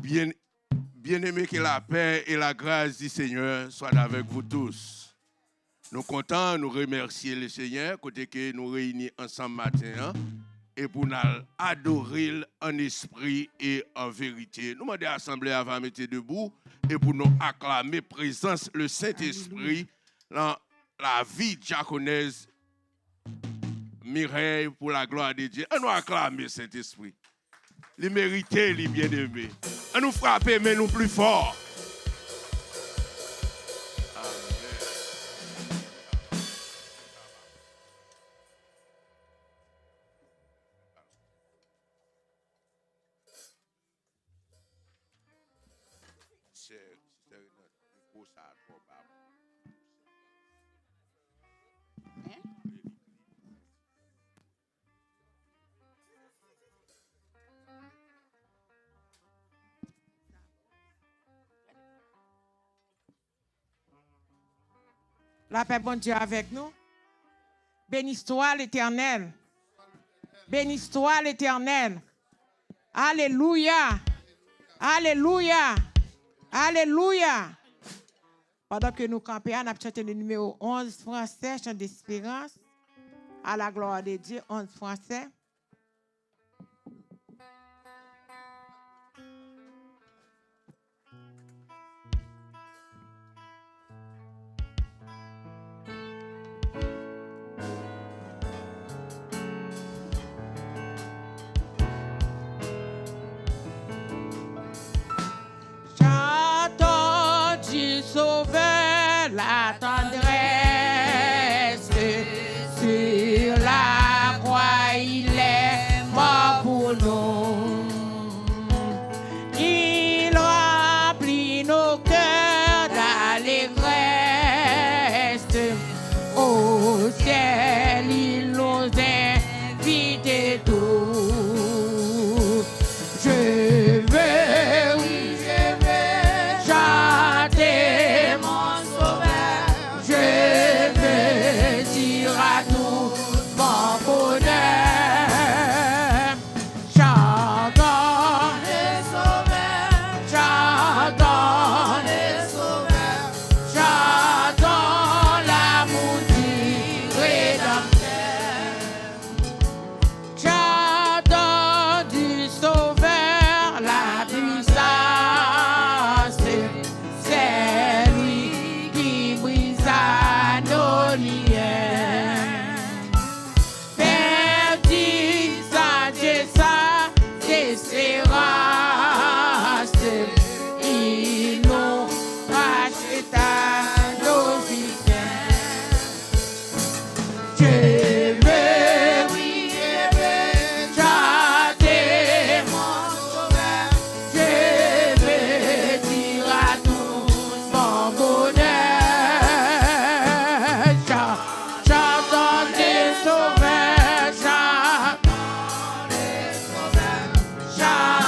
Bien-aimés, que la paix et la grâce du Seigneur soient avec vous tous. Nous comptons nous remercier le Seigneur, côté que nous réunis ensemble matin, hein, et pour nous adorer en esprit et en vérité. Nous demandons à l'Assemblée avant de mettre debout et pour nous acclamer présence le Saint-Esprit dans la vie diaconaise Mireille pour la gloire de Dieu. On nous acclamer Saint-Esprit. Les mérités, les bien-aimés. On nous frapper, mais nous plus fort. La paix, bon Dieu, avec nous. Bénis-toi l'Éternel. Bénis-toi l'Éternel. Alléluia. Alléluia. Alléluia. Pendant que nous campons, on a chanté le numéro 11 français, chant d'espérance. À la gloire de Dieu, 11 français. Sauveur, la tendresse, sur la croix, il est mort pour nous. Il remplit nos cœurs d'allégresse. Au ciel, il nous invite et tout. Je veux, oui, je veux chanter mon sauveur. Je veux dire à tous mon bonheur. Chantons le sauveur, chantons le sauveur, chantons l'amour du Rédempteur. Chantons du sauveur la puissance. C'est lui qui brisa nos liens. Perdu sans Dieu, sans espérance, il nous racheta nos vies. Je veux, oui, je veux chanter mon sauveur. Je veux dire à tous mon bonheur. Chantons les sauveurs, chantons les sauveurs, chantons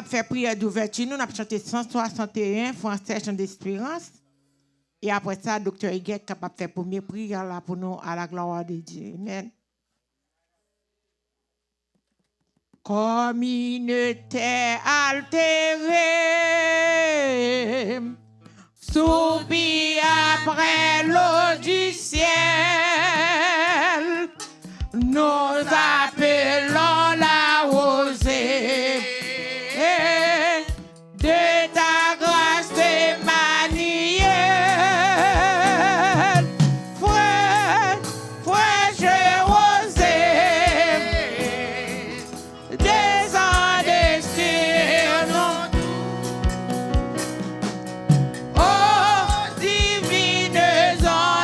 capable de faire prière d'ouverture. Nous avons chanté 161, Français, chant d'espérance. Et après ça, docteur Higuet est capable de faire première prière là pour nous à la gloire de Dieu. Amen. Comme il ne t'est altéré, soupir après l'eau du ciel, nous appelons la rosée de ta grâce témoignelle. Fraîche rosée, descendez sur nous. Oh, divines ondes.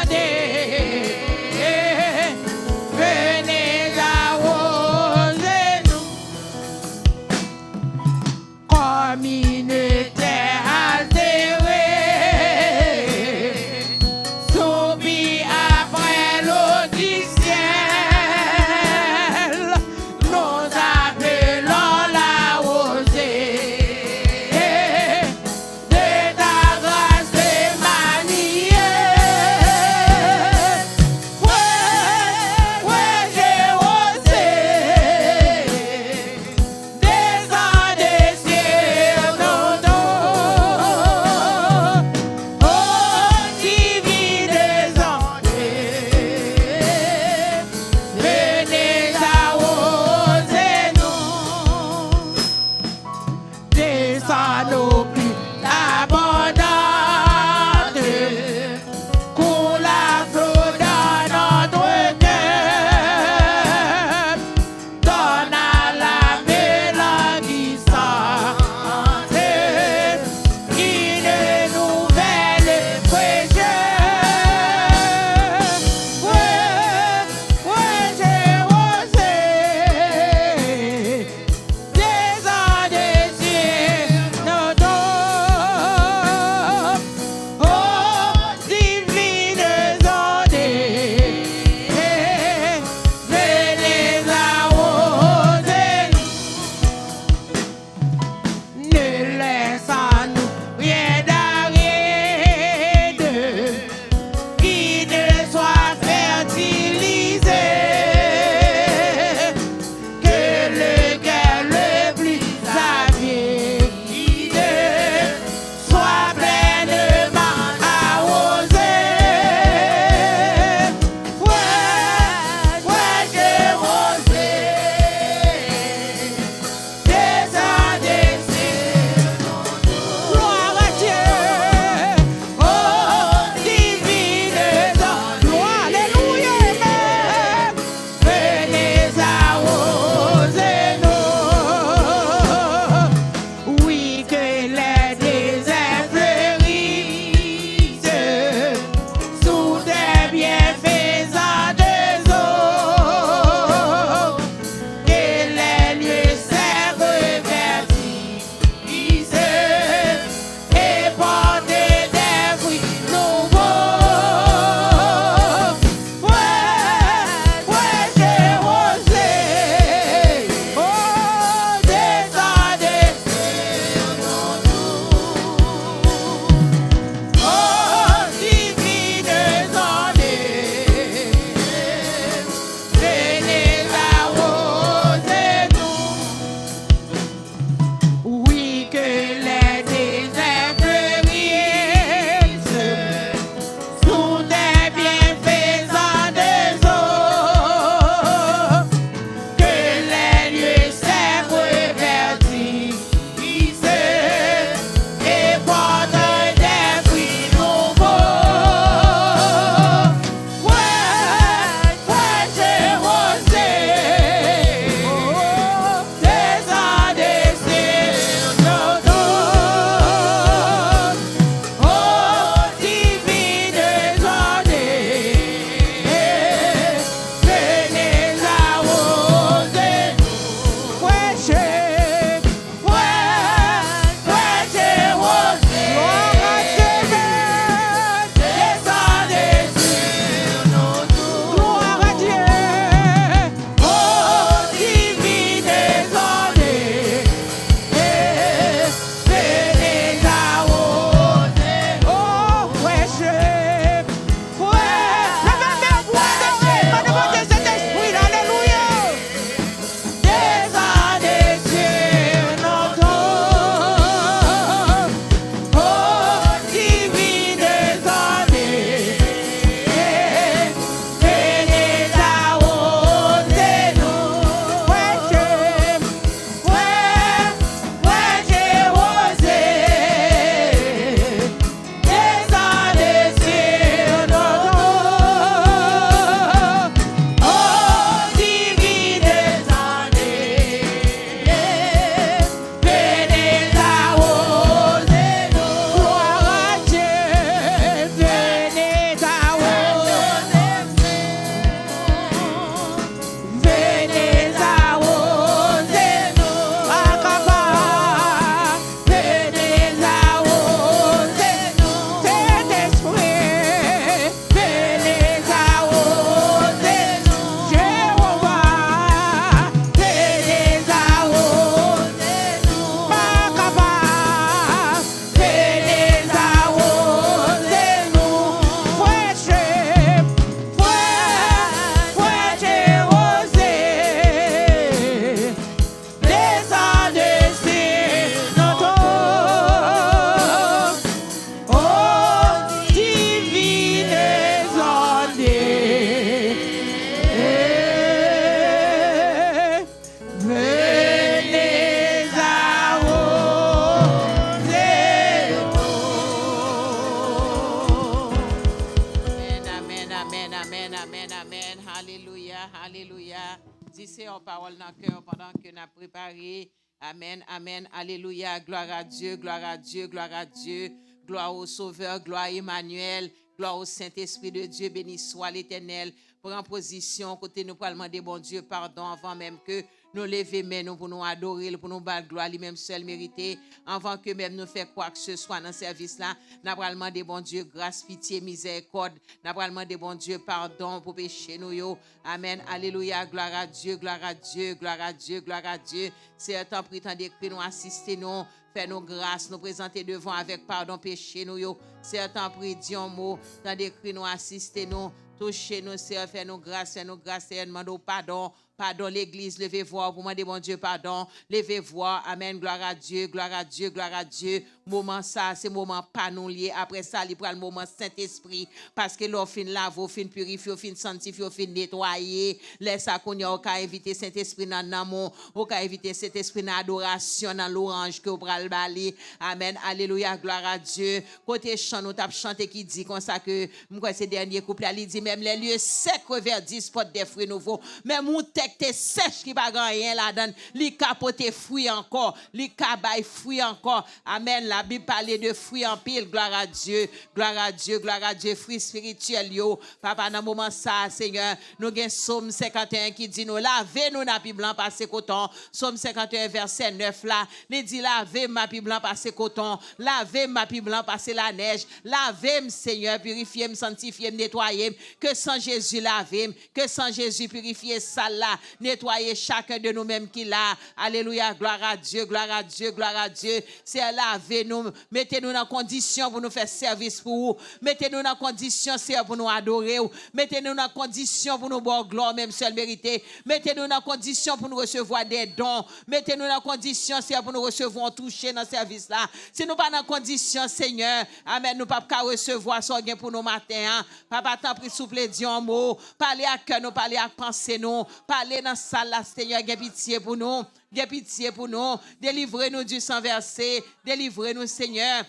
Alléluia, alléluia. Dis Seigneur parole dans le cœur pendant que nous avons préparé. Amen, amen, alléluia. Gloire à Dieu, gloire à Dieu, gloire à Dieu. Gloire au Sauveur, gloire à Emmanuel. Gloire au Saint-Esprit de Dieu, béni soit l'Éternel. Prends position, côté nous pour demander bon Dieu pardon avant même que nous lever nous pour nous adorer, pour nous battre gloire, lui-même seul mérité. Avant que même nous faire quoi que ce soit dans ce service-là, nous allons demander bon Dieu grâce, pitié, miséricorde. Nous allons demander bon Dieu pardon pour pécher nous. Yo. Amen. Alléluia. Gloire à Dieu, gloire à Dieu, gloire à Dieu, gloire à Dieu. C'est un temps pris, temps d'écrire, nous assister nous. Fais nos grâces, nous présenter devant avec pardon péché nous. Yo. C'est un temps pris, dis un mot, temps d'écrire, nous assister nous. Touchez nous, Seigneur, fais nos grâces, Seigneur, demandons pardon. Pardon l'église, levez voir pour demander mon Dieu pardon. Levez voir, amen, gloire à Dieu, gloire à Dieu, gloire à Dieu. Moment ça, c'est moment pas nous lié. Après ça, il prend le moment Saint-Esprit. Parce que l'on fin lave, on fin purifier, on fin sanctifier, on fin nettoyer. Laisse ça qu'on y a, on peut inviter Saint-Esprit dans l'amour. On peut inviter Saint-Esprit dans l'adoration, dans l'orange que vous prenez le amen, alléluia, gloire à Dieu. Côté chant, nous t'avons chanté qui dit comme ça que, moi, ces derniers couplets, il dit même les lieux secs reverdissent, portent des fruits nouveaux. Même où t'es sèche qui va rien là-dedans, li capote fruit encore, li cabaye fruit encore. Amen. La Bible parle de fruits en pile. Gloire à Dieu, gloire à Dieu, gloire à Dieu. Fruits spirituels yo. Papa, dans le moment ça, Seigneur, nous avons Somme 51 qui dit nous lavez-nous na pi blanc passé coton. Somme 51 verset 9 là, il dit lavez ma pi blanc passé coton, lavez ma pi blanc passé la neige, lavez Seigneur, purifiez, sanctifiez, nettoyez, que sans Jésus lavez, que sans Jésus purifiez ça là. Nettoyer chacun de nous-mêmes qui l'a. Alléluia, gloire à Dieu, gloire à Dieu, gloire à Dieu. C'est lavez-nous, mettez-nous dans condition pour nous faire service pour vous. Mettez-nous dans condition, c'est pour nous adorer. Mettez-nous dans condition pour nous boire gloire, même seul mérité. Mettez-nous dans condition pour nous recevoir des dons. Mettez-nous dans condition, c'est pour nous recevoir toucher dans ce service-là. Si nous pas dans condition, Seigneur, amen, nous pas qu'à recevoir ça pour nous matin. Papa, t'en prie, souple, dis un mot. Parlez à cœur, nous parlez à penser, nous. Parlez dans salle là, Seigneur, aie pitié pour nous. Aie pitié pour nous. Délivrez-nous du sang versé. Délivrez-nous, Seigneur.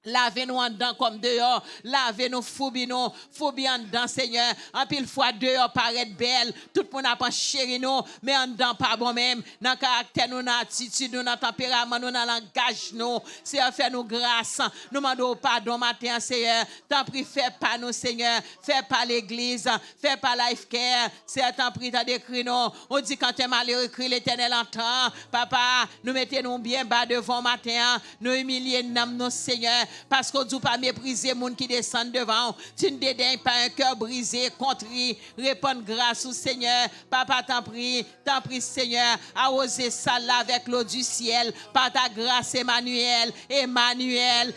Lavez-nous en dedans comme dehors. Lavez-nous, foubi-nous. Foubi en dedans, Seigneur. En pile fois dehors paraît belle. Tout le monde a pas chéri nous. Mais en dedans pas bon même. Dans le caractère, nous, dans l'attitude, nous, dans le tempérament, nous, dans le langage, nous. Seigneur, fais-nous grâce. Nous demandons pardon matin, Seigneur. T'en prie, fais pas nous, Seigneur. Fais pas l'église. Fais pas Life Care. Seigneur, t'en prie, t'as décrit nous. On dit quand t'es malheureux, crie l'Éternel entend. Papa, nous mettons-nous bien bas devant matin. Nous humilions nous, Seigneur. Parce qu'on ne doit pas mépriser les gens qui descendent devant. Tu ne dédaignes pas un cœur brisé, contrit. Réponds grâce au Seigneur. Papa, t'en prie, Seigneur. Arroser ça là avec l'eau du ciel. Par ta grâce, Emmanuel. Emmanuel.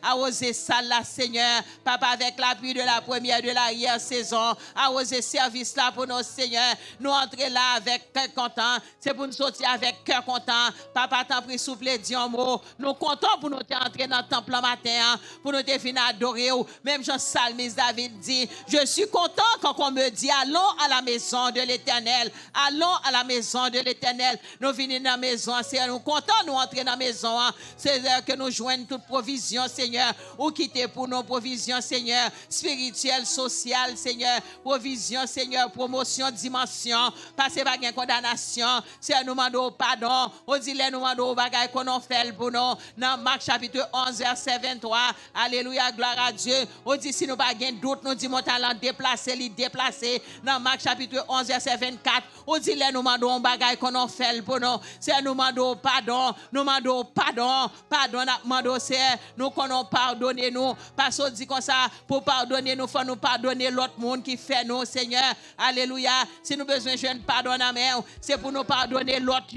Arroser ça là, Seigneur. Papa, avec l'appui de la première, de l'arrière saison. Arroser service là pour nos Seigneur. Nous entrer là avec cœur content. C'est pour nous sortir avec cœur content. Papa, t'en prie, souple, dis un mot. Nous comptons pour nous entrer dans le temple matin, pour nous venir adorer. Même Jean Salmis David dit, je suis content quand on me dit, allons à la maison de l'Éternel. Allons à la maison de l'Éternel. Nous venons dans la maison, Seigneur. Nous comptons nous entrer dans la maison. C'est là que nous joignons toute provision, Seigneur. Ou quitter pour nos provisions, Seigneur. Spirituelle, sociale, Seigneur. Provision, Seigneur. Promotion, dimension. Passez pas de condamnation. Seigneur, nous demandons pardon. On dit, nous demandons bagaille qu'on a fait pour nous. Dans Marc chapitre 11, verset 23. Alléluia, gloire à Dieu. On dit si nous n'avons pas de doute, nous disons mon talent déplacé. Dans Marc chapitre 11, verset 24. On dit nous demandons bagaille qu'on a fait pour nous. C'est nous demandons pardon. Pardon, nous demandons c'est nous qu'on a pardonné nous. Parce qu'on dit comme ça, pour pardonner nous, il faut nous pardonner l'autre monde qui fait nous, Seigneur. Alléluia. Si nous avons besoin de jeune pardon à main, c'est pour nous pardonner l'autre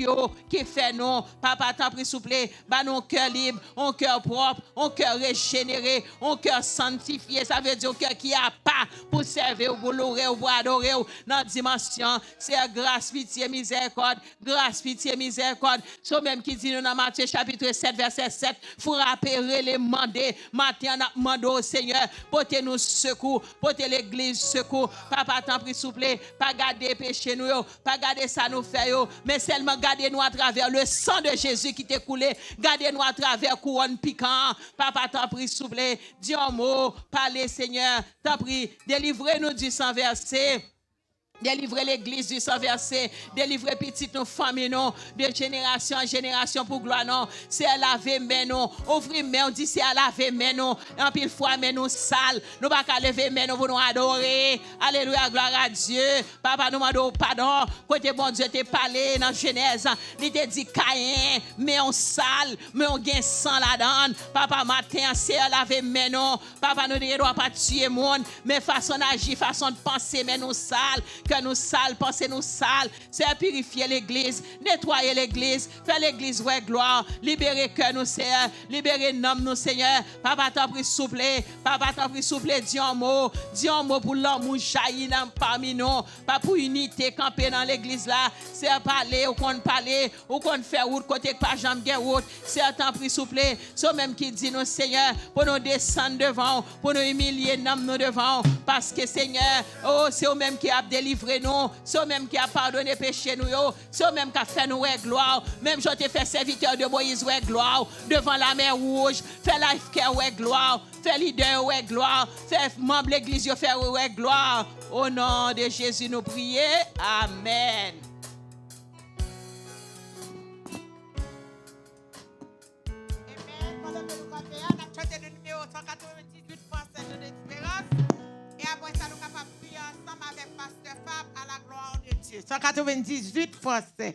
qui fait nous. Papa, t'en prie, s'il vous plaît. Un cœur libre, un cœur propre, un cœur régénéré, un cœur sanctifié. Ça veut dire un cœur qui a pas pour servir ou pour louer ou pour adorer dans la dimension. C'est grâce, pitié, miséricorde. Grâce, pitié, miséricorde. Ce même qui dit dans Matthieu chapitre 7, verset 7. Faut rappeler les mandés. Matin, on demande au Seigneur, portez-nous secours, portez l'église secours. Papa, t'en prie, s'il vous plaît, pas garder péché nous, pas garder ça nous fait, mais seulement garder nous à travers le sang de Jésus qui t'est coulé. Gardez-nous nous à travers couronne piquant. Papa, t'en prie, s'il vous plaît, dis un mot, parlez, Seigneur, t'en prie, délivrez-nous du sang versé. Délivrer l'église du sang versé, délivrer petite nos familles, non, de génération en génération pour gloire, non. C'est à laver, mais non. Ouvrir, mais on dit c'est à laver, mais non. En pile fois, mais nous sales. Nous pas qu'à lever, mais nous pour nous adorer. Alléluia, gloire à Dieu. Papa, nous demandons pardon. Côté bon Dieu, t'es parlé dans Genèse. Il te dit Caïn, mais on sale, mais on gagne sang là-dedans. Papa, matin, c'est à laver, mais non. Papa, nous ne doit pas tuer monde, mais façon d'agir, façon de penser, mais nous sales. Que nous sales, pensez nous sales, c'est purifier l'église, nettoyer l'église, faire l'église ouais gloire, libérer que nous Seigneur, libérer nom nous Seigneur. Papa t'en prie souple, papa t'en prie souple, dis un mot pour l'amour jaillir parmi nous, pas pour unité camper dans l'église là, c'est parler ou qu'on parler ou qu'on fait route côté pas jambe gain route, c'est t'en prie souple, c'est même qui dit nous Seigneur pour nous descendre devant, pour nous humilier nom nous devant, parce que Seigneur, oh c'est eux même qui a délivré nous, c'est eux-mêmes qui a pardonné péché nous, c'est eux-mêmes qui a fait nous gloire. Même je t'ai fait serviteur de Moïse gloire devant la mer rouge, fait life care gloire, fait leader gloire, fait membre de l'église faire gloire. Au nom de Jésus nous prions. Amen. Amen. Pendant que nous continuons, on a chanté le numéro 198 Français de l'Espérance. Et après ça, nous sommes capables de prier ensemble avec Pasteur Fab à la gloire de Dieu. 198 Français.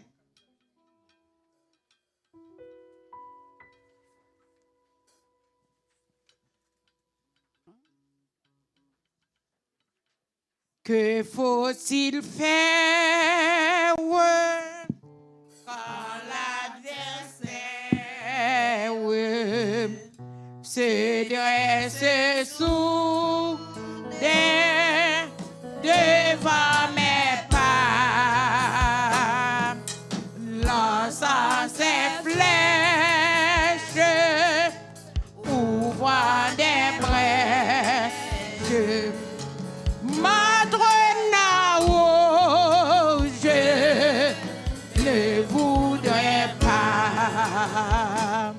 Que faut-il faire quand l'adversaire se dresse soudain devant mes pas, lançant ses flèches, ouvrant des brèches, je ne voudrais pas.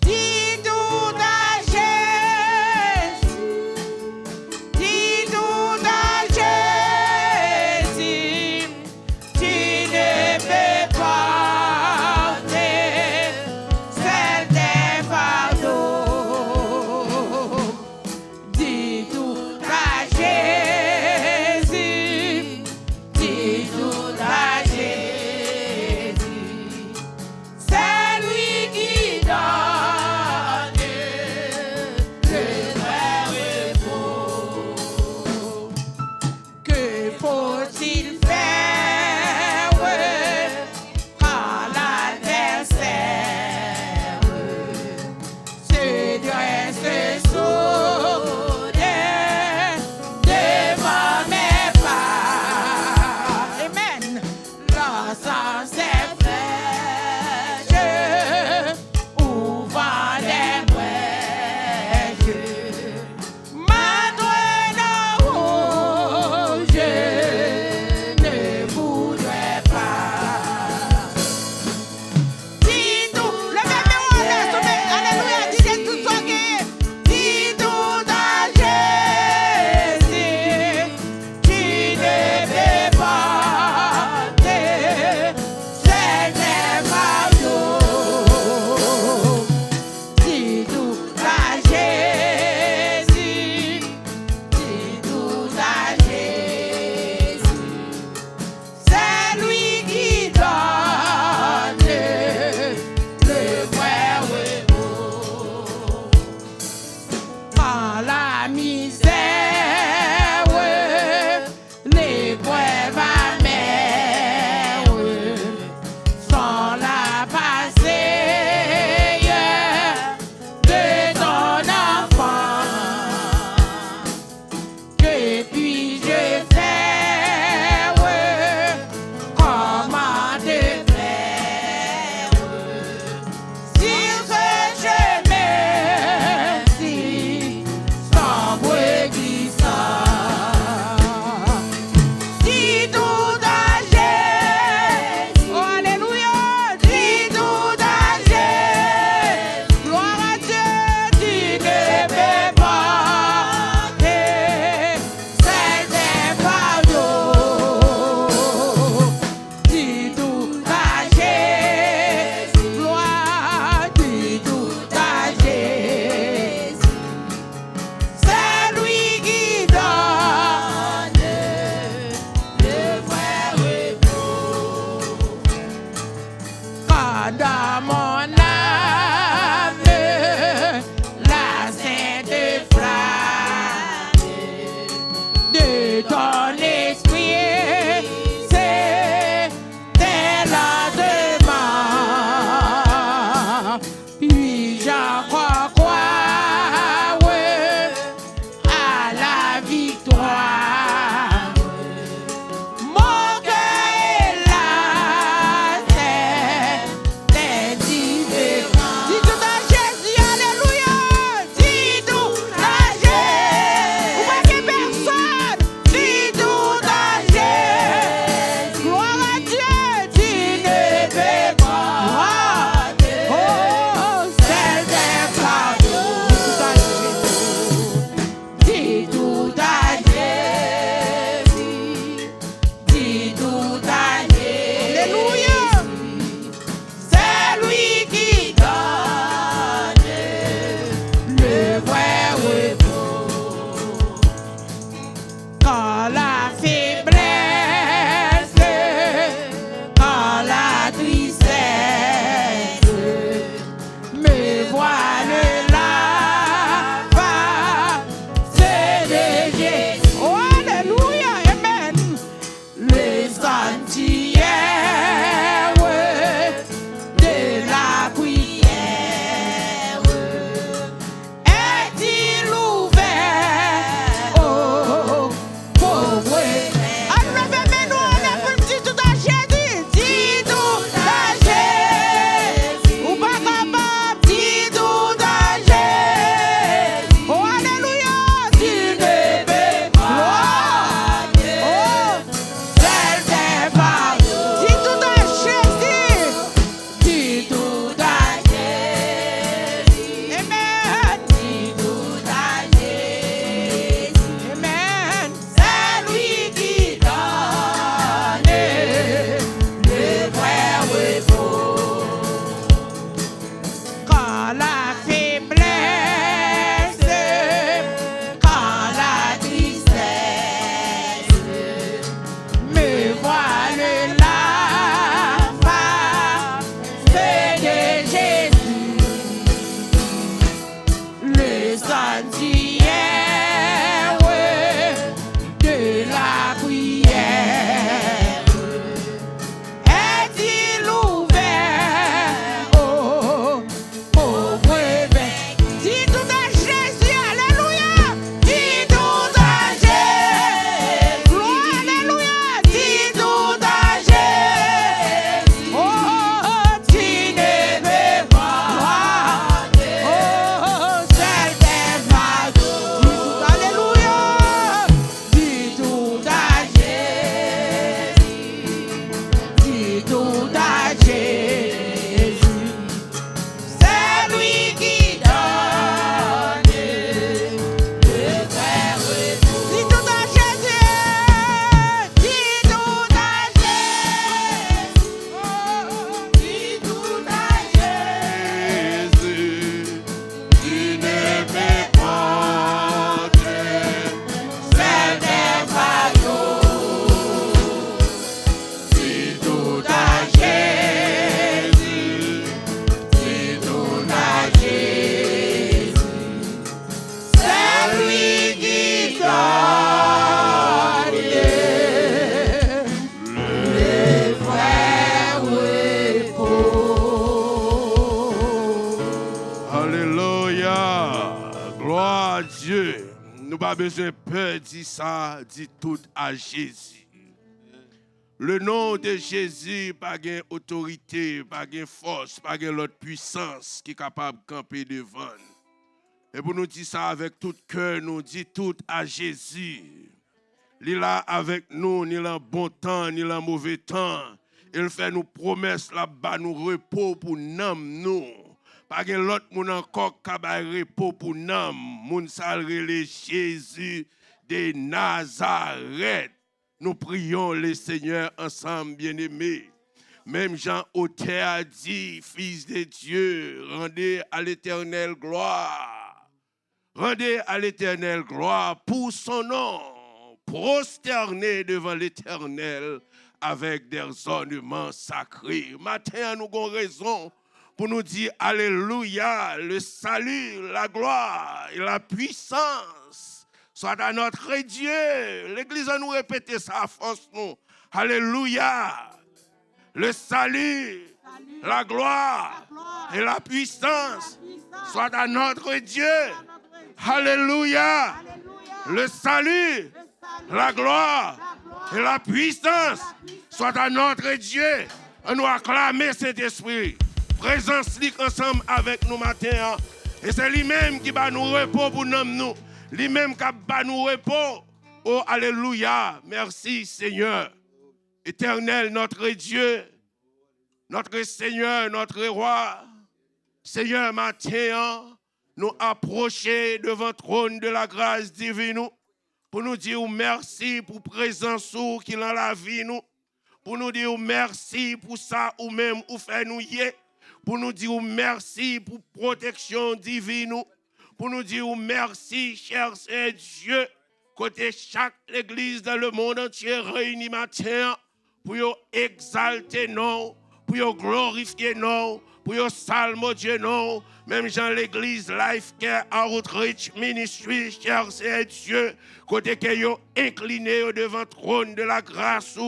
Dis tout à Jésus Alléluia. Gloire à Dieu. Nous pas besoin de peur, dit ça, dit tout à Jésus. Le nom de Jésus, pas de autorité, pas de force, pas de l'autre puissance qui est capable de camper devant. Et pour nous dire ça avec tout cœur, nous dit tout à Jésus. Il est là avec nous, ni dans bon temps, ni dans mauvais temps. Il fait nous promesses là-bas, nous repos pour nous. Pas que l'autre moun encore qui a repos pour nous. Moun salre le Jésus de Nazareth. Nous prions le Seigneur ensemble, bien-aimés. Même Jean Auteur a dit, Fils de Dieu, rendez à l'Éternel gloire. Rendez à l'Éternel gloire pour son nom. Prosternez devant l'Éternel avec des ornements sacrés. Matin, nous avons raison pour nous dire Alléluia, le salut, la gloire et la puissance soit à notre Dieu. L'Église a nous répété ça à force, nous. Alléluia, le salut, la gloire et la puissance soit à notre Dieu. Alléluia, le salut, la gloire et la puissance soit à notre Dieu. On nous acclamer cet esprit. Présence ensemble avec nous matin. Et c'est lui-même qui va nous repos pour nous. Lui-même qui va nous repos. Oh, alléluia. Merci Seigneur. Éternel, notre Dieu, notre Seigneur, notre Roi. Seigneur, matin, nous approcher devant le trône de la grâce divine. Pour nous dire merci pour la présence qui est dans la vie. Pour nous dire merci pour ça ou même ou fait nous y. Pour nous dire merci pour la protection divine. Pour nous dire merci, cher Dieu, côté chaque église dans le monde entier réunie matin, pour exalter non, pour glorifier non, pour salmo Dieu non, même dans l'église Life Care Outreach Ministry, cher Dieu, côté que yo incliné devant le trône de la grâce,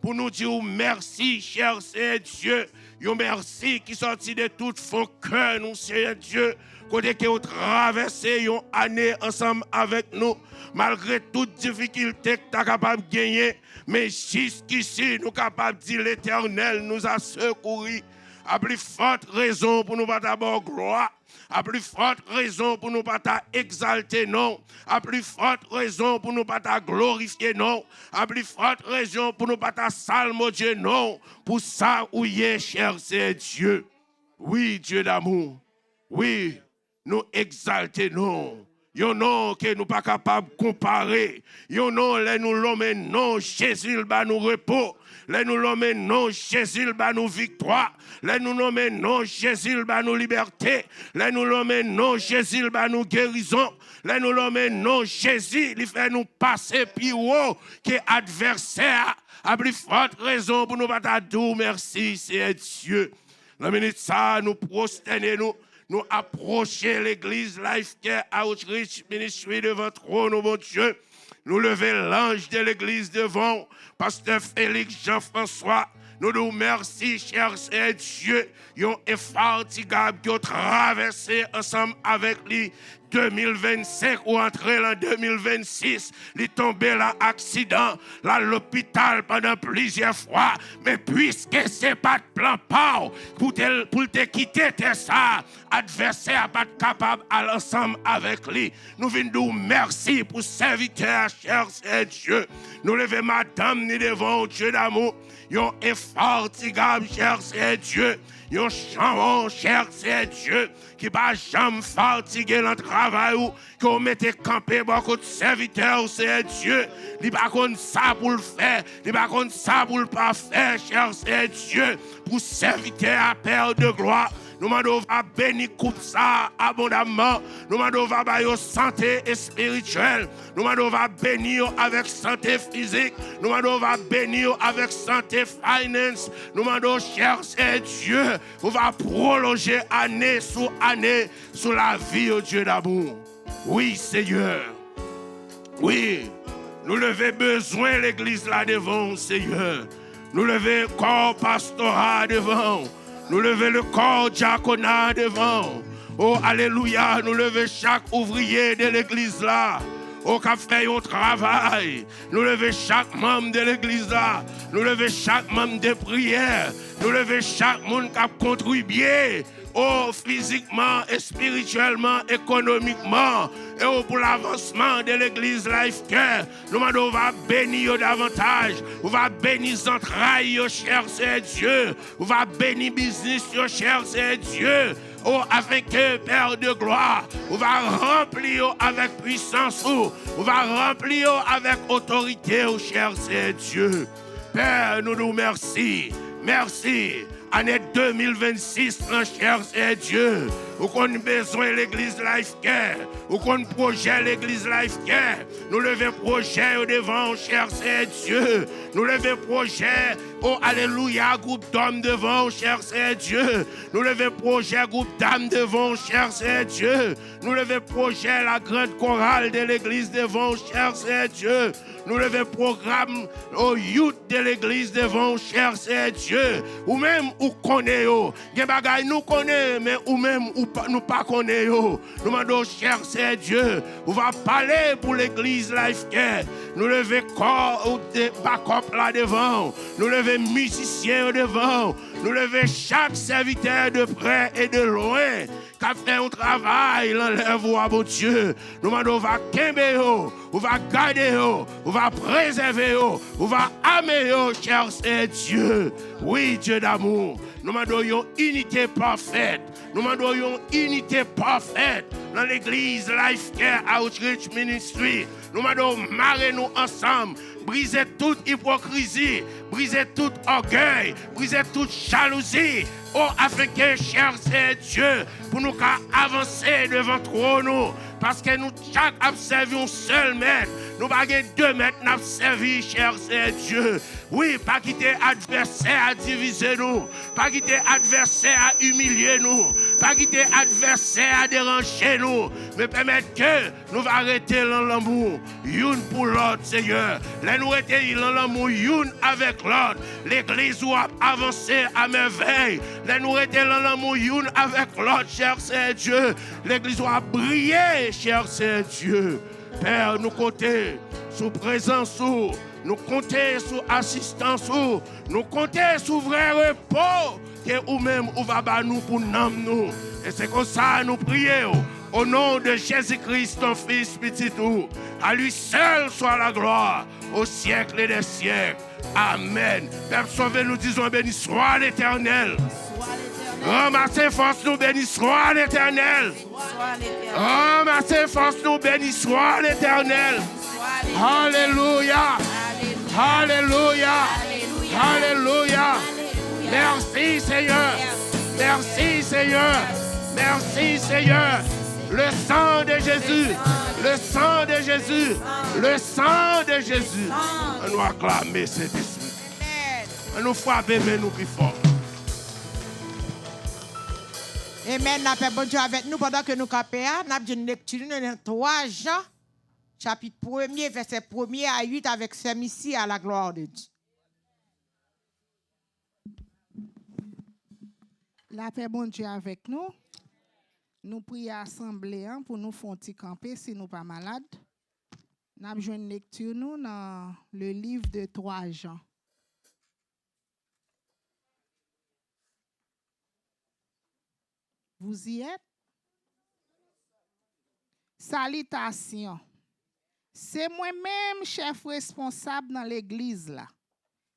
pour nous dire merci, cher Dieu. Yo merci qui sorti de tout fond cœur, nous, Seigneur Dieu, côté que vous traversez une année ensemble avec nous, malgré toute difficulté que tu es capable de gagner, mais jusqu'ici, nous sommes capables de dire l'Éternel nous a secouru. À plus forte raison pour nous pas d'abord gloire. À plus forte raison pour nous pas exalter non. À plus forte raison pour nous pas glorifier non. À plus forte raison pour nous pas salmo Dieu non. Pour ça où y est cher c'est Dieu. Oui Dieu d'amour. Oui nous exalter non. Yon nom que nous pas capable de comparer. Yon nom les nous l'homme non Jésus ba nous repos. Les nous l'homme non Jésus ba nous victoire. Les nous l'homme non Jésus ba nous liberté. Les nous l'homme non Jésus ba nous guérison. Les nous l'homme non Jésus il fait nous passer plus haut que adversaire. A plus forte raison pour nous pas dire merci c'est Dieu. La minute ça nous prosterner nous approcher l'église Life Care Outreach Ministry devant trône, oh mon Dieu. Nous lever l'ange de l'église devant, pasteur Félix Jean-François. Nous nous remercions, cher Dieu, yon infatigable qui ont traversé ensemble avec lui 2025 ou entrer en 2026. Il est tombé là accident, là à l'hôpital pendant plusieurs fois. Mais puisque c'est pas de plan pour te quitter, ça, adversaire pas capable à l'ensemble avec lui. Nous venons nous merci pour serviteur, cher Dieu. Nous levons madame ni devant Dieu d'amour. Yon infatigable, cher Dieu. Yon chambon, cher Dieu, qui va jamais fatiguer dans le travail ou qu'on mette campé beaucoup de serviteurs, c'est Dieu. Il va comme ça pour le faire, il va comme ça pour le pas faire, cher Dieu, pour serviteur à Père de gloire. Nous demandons à bénir coupe ça abondamment. Nous demandons à bénir santé spirituelle. Nous demandons à bénir avec santé physique. Nous demandons à bénir avec santé finance. Nous demandons, cher Dieu, on va prolonger année sur la vie au Dieu d'amour. Oui, Seigneur. Oui, nous levons besoin l'église là devant, Seigneur. Nous levons corps pastoral devant. Nous levons le corps diaconat devant. Oh, alléluia, nous levons chaque ouvrier de l'église là. Au café, au travail, nous levons chaque membre de l'église là, nous levons chaque membre de prière, nous levons chaque monde qui a contribué, physiquement et spirituellement, économiquement, et pour l'avancement de l'église Life Care. Nous on va bénir davantage, on va bénir les entrailles, cher c'est Dieu, on va bénir business, cher c'est Dieu. Oh, avec Père de gloire, on va remplir avec puissance, on va remplir avec autorité, oh cher c'est Dieu. Père, nous nous merci, merci. Année 2026, cher c'est Dieu. Ou qu'on a besoin de l'église Life Care, ou qu'on projet l'église Life Care. Nous levons projet au devant, cher c'est Dieu. Nous levons projet, oh alléluia, groupe d'hommes devant, cher c'est Dieu. Nous levons projet, groupe d'âmes devant, cher c'est Dieu. Nous levons projet, la grande chorale de l'église devant, cher c'est Dieu. Nous levons programme au youth de l'église devant, cher c'est Dieu. Ou même, ou connaît, nous connaissons, mais ou même, ou nous pas connaissons. Nous demandons, cher c'est Dieu, on va parler pour l'église Life Care. Nous levons corps ou des backup là devant. Nous levons musiciens devant. Nous levons chaque serviteur de près et de loin qui a fait un travail, l'enlève à mon Dieu. Nous demandons, on va quémer, on va garder, on va préserver, on va aimer, cher c'est Dieu. Oui, Dieu d'amour. Nous demandons une unité parfaite. Nous demandons une unité parfaite dans l'église Life Care Outreach Ministry. Nous demandons marrer nous ensemble, briser toute hypocrisie, briser tout orgueil, briser toute jalousie. Oh, afin que, cher c'est Dieu, pour nous avancer devant trône, parce que nous chaque avons servi un seul maître. Nous n'avons pas 2 maîtres, nous avons servi, cher c'est Dieu. Oui, pas quitter adversaire à diviser nous, pas quitter adversaire à humilier nous, pas quitter adversaire à déranger nous, mais permettre que nous arrêter dans l'amour, une pour l'autre, Seigneur. Là, nous arrêter dans l'amour, une avec l'autre. L'église doit avancer à merveille. Là, nous arrêter dans l'amour, une avec l'autre, cher c'est Dieu. L'église doit briller, cher c'est Dieu. Père, nous comptons sous présence, nous comptons sous assistance, nous comptons sous vrai repos que nous-mêmes, nous va nous pour nous. Et c'est comme ça nous prions au nom de Jésus-Christ, ton Fils petit tout. À lui seul soit la gloire au siècle et des siècles. Amen. Père sauvé, nous disons béni soit l'Éternel. Ramassez force, nous béni soit l'Éternel. Ramassez force, nous béni soit l'Éternel. Alléluia. Alléluia. Alléluia. Merci Seigneur. Merci Seigneur. Merci Seigneur. Le sang de Jésus. Le sang de Jésus. Le sang de Jésus. On nous acclamer cet esprit. On nous frapper, mais nous plus fort. Amen. Nous avons bon Dieu avec nous pendant que nous capons. Nous avons une lecture dans 3 Jean, chapitre 1er, verset 1er à 8, avec celui-ci à la gloire de Dieu. La paix bon Dieu avec nous. Nous prions assemblée pour nous faire camper si nous ne sommes pas malades. Nous avons une lecture nous dans le livre de 3 Jean. Vous y êtes? Salutations. C'est moi-même, chef responsable dans l'église là,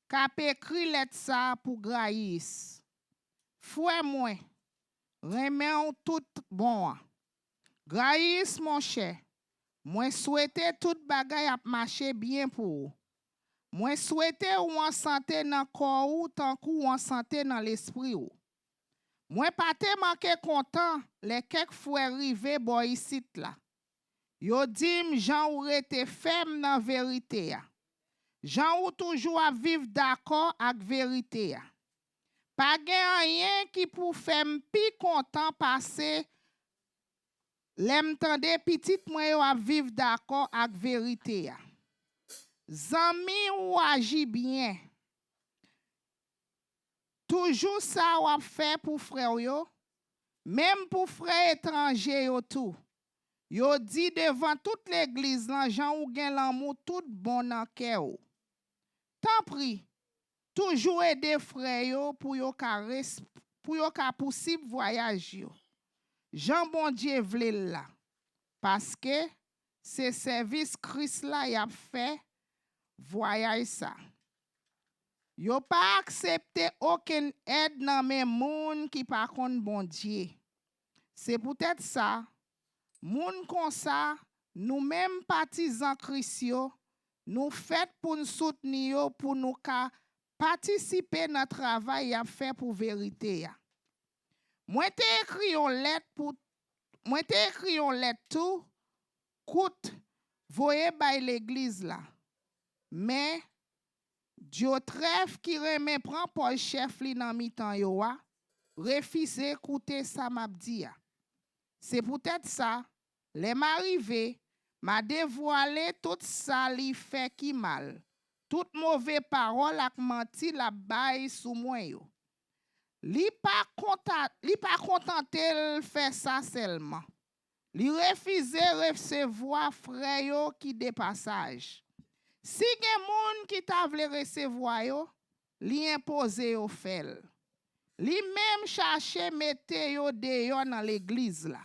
qui a écrit lettre ça pour Graïs. Fouet moi, remets tout bon. Graïs mon cher, moi souhaite tout bagay a marcher bien pour vous. Moi souhaite ou en santé dans corps ou tant ou en santé dans l'esprit ou. Moi pas te manqué content les quelques fois arrivé boy ici là. Yo dim Jean ou rete ferme dans vérité a. Jean ou toujours à vivre d'accord avec vérité a. Pas gen rien qui pour faire pi content passer l'aime tande petite moi yo à vivre d'accord avec vérité a. Zami ou agi bien. Toujours ça ou fait pour frère yo, Même pour frères étrangers yo tout. Yo dit devant toute l'église lan Jean ou gen l'amour tout bon nan kè ou. Tant pris, toujours aider frères yo pour yo ka possible voyage yo. Jean bon Dieu vle la. Parce que c'est service Christ la y a fait voyage ça. Yo pas accepté aucune aide dans mes moun qui pa kon bon Dieu. C'est peut-être ça, moun kon ça, nous même partisans Christ yo, nous fait pour nous soutenir yo, pour nous ka participer dans travail y a fait pour vérité ya. Moi t'ai écrit une lettre tout coûte voye bay l'église là. Mais Dieu trève qui remet prend Paul chef li nan mi-temps yo a, refuse écouter ça m'a dit. C'est peut-être ça, les m'arrivé, m'a dévoilé tout ça li fait qui mal. Toute mauvaise parole ak menti la bay sou moi yo. Li pas contenté faire ça seulement. Li refuse recevoir frère yo qui de passage. Si gen moun qui ta vle recevoir yo, li impose yo fel. Li même cherche mette yo deyo dans l'église là.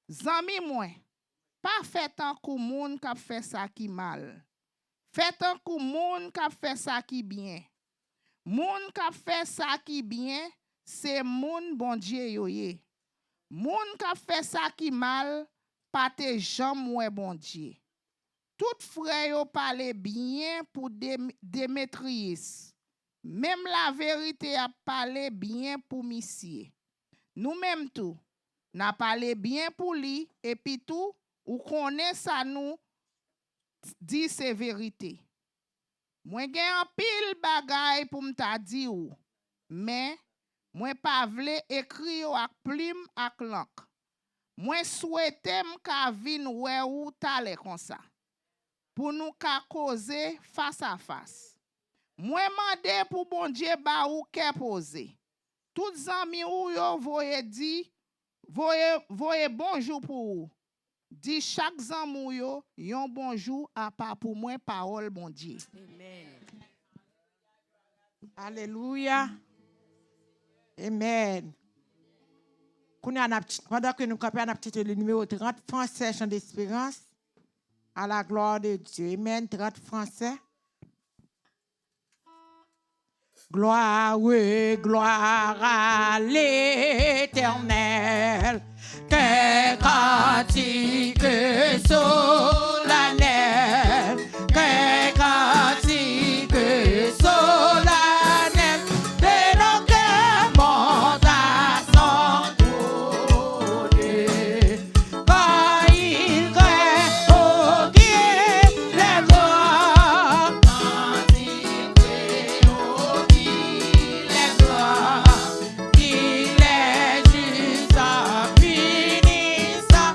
Zami mwen, pas fait tant kou moun k'ap fait ça qui mal. Fait tant kou moun k'ap fait ça qui bien. Moun k'ap fait ça qui bien, c'est moun bon Dieu yo ye. Moun k'ap fait ça qui mal, pas te jam ouais bon Dieu. Tout frère yo parle bien pour Démétrius. Même la vérité a parlé bien pour monsieur. Nous même tout, n'a parlé bien pour lui et puis tout ou connaît ça nous dit c'est vérité. Moi gen un pile bagay pour m'ta di ou, mais moi pas vle écrit ak plume ak lank. Moi souhaite m'ka vin wè ou tale comme ça. Pour nous ka causer face à face. Moi mande pour bon Dieu ba ou ke pose. Tout zami ou yo voye bonjour pour ou. Di chaque zami yo yon bonjour à part pour moi parole bon Dieu. Amen. Alléluia. Amen. Pendant que nous campons le numéro 30 français, chant d'espérance, à la gloire de Dieu. Amen. 30 français. Gloire, oui, gloire à l'Éternel. Que cantique solennel. Que cantique solennel. De nos cœurs montent à son trône. Quand il crée au pied les voix. Quand il crée au pied les voix. Il est juste en finissant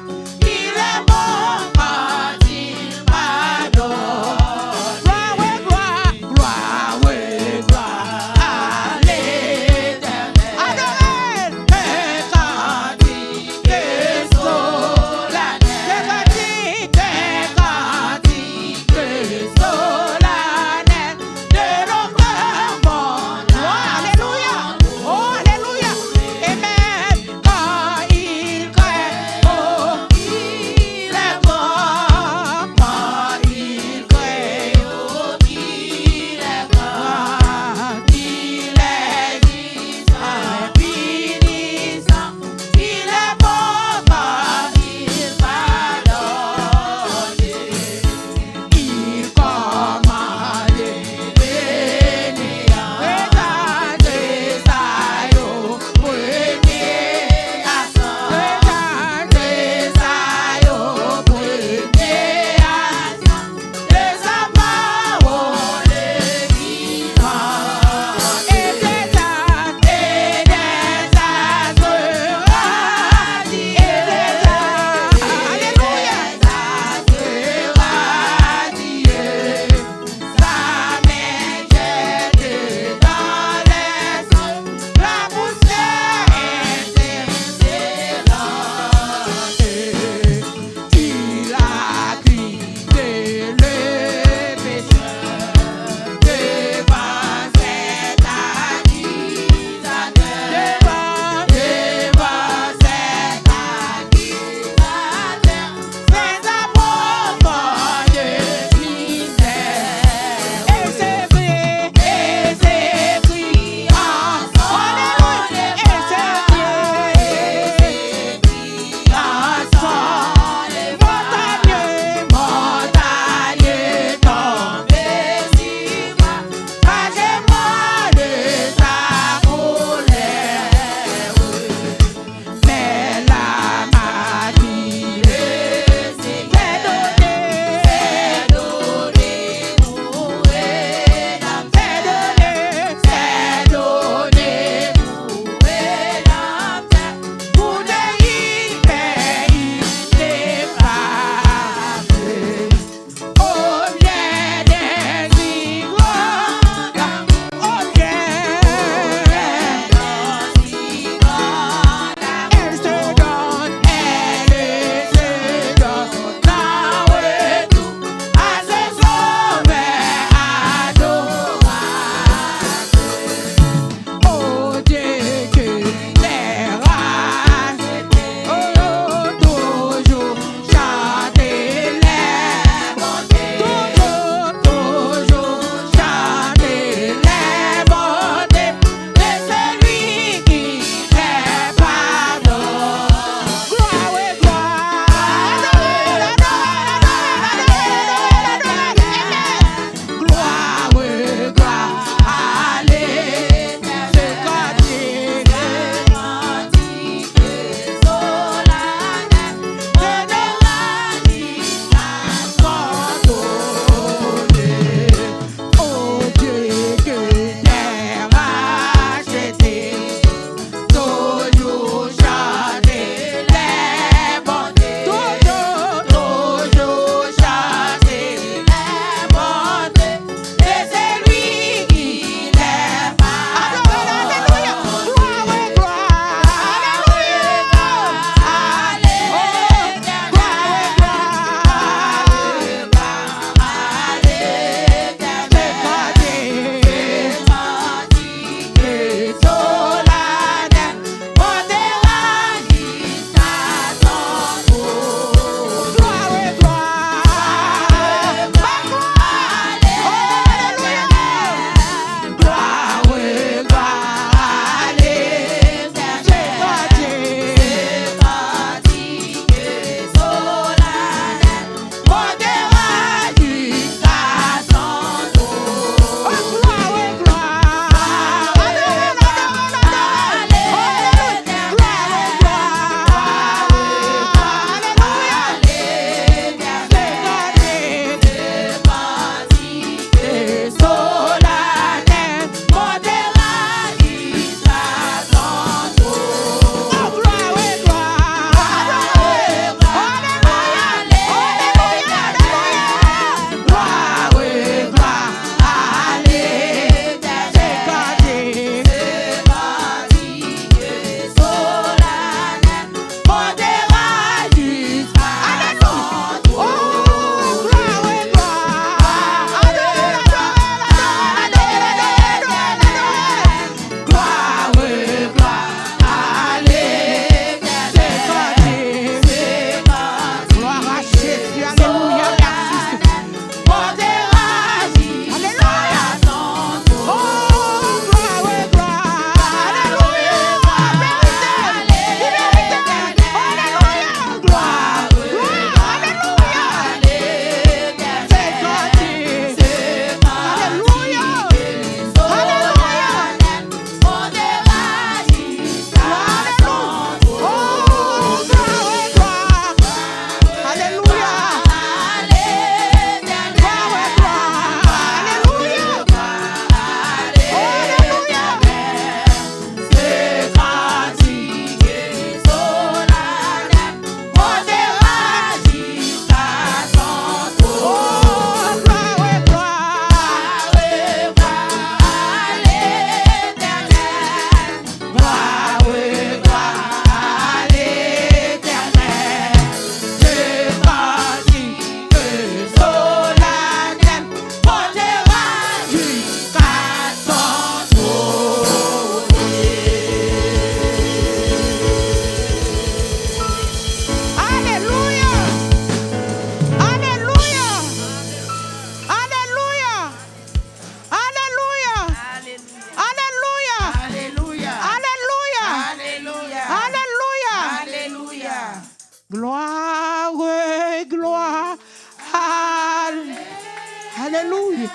Alléluia.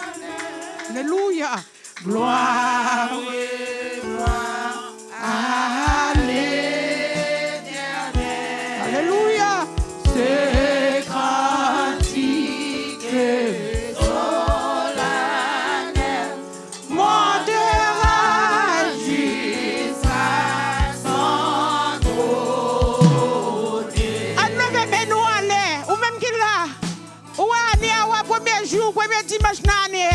Alléluia. Gloire, gloire à l'Éternel. Alléluia. C'est cantique solennel montera jusqu'à son trône. Enlevez nous en l'air, ou même qu'il là, ou année, ou premier jour, premier dimanche d'année.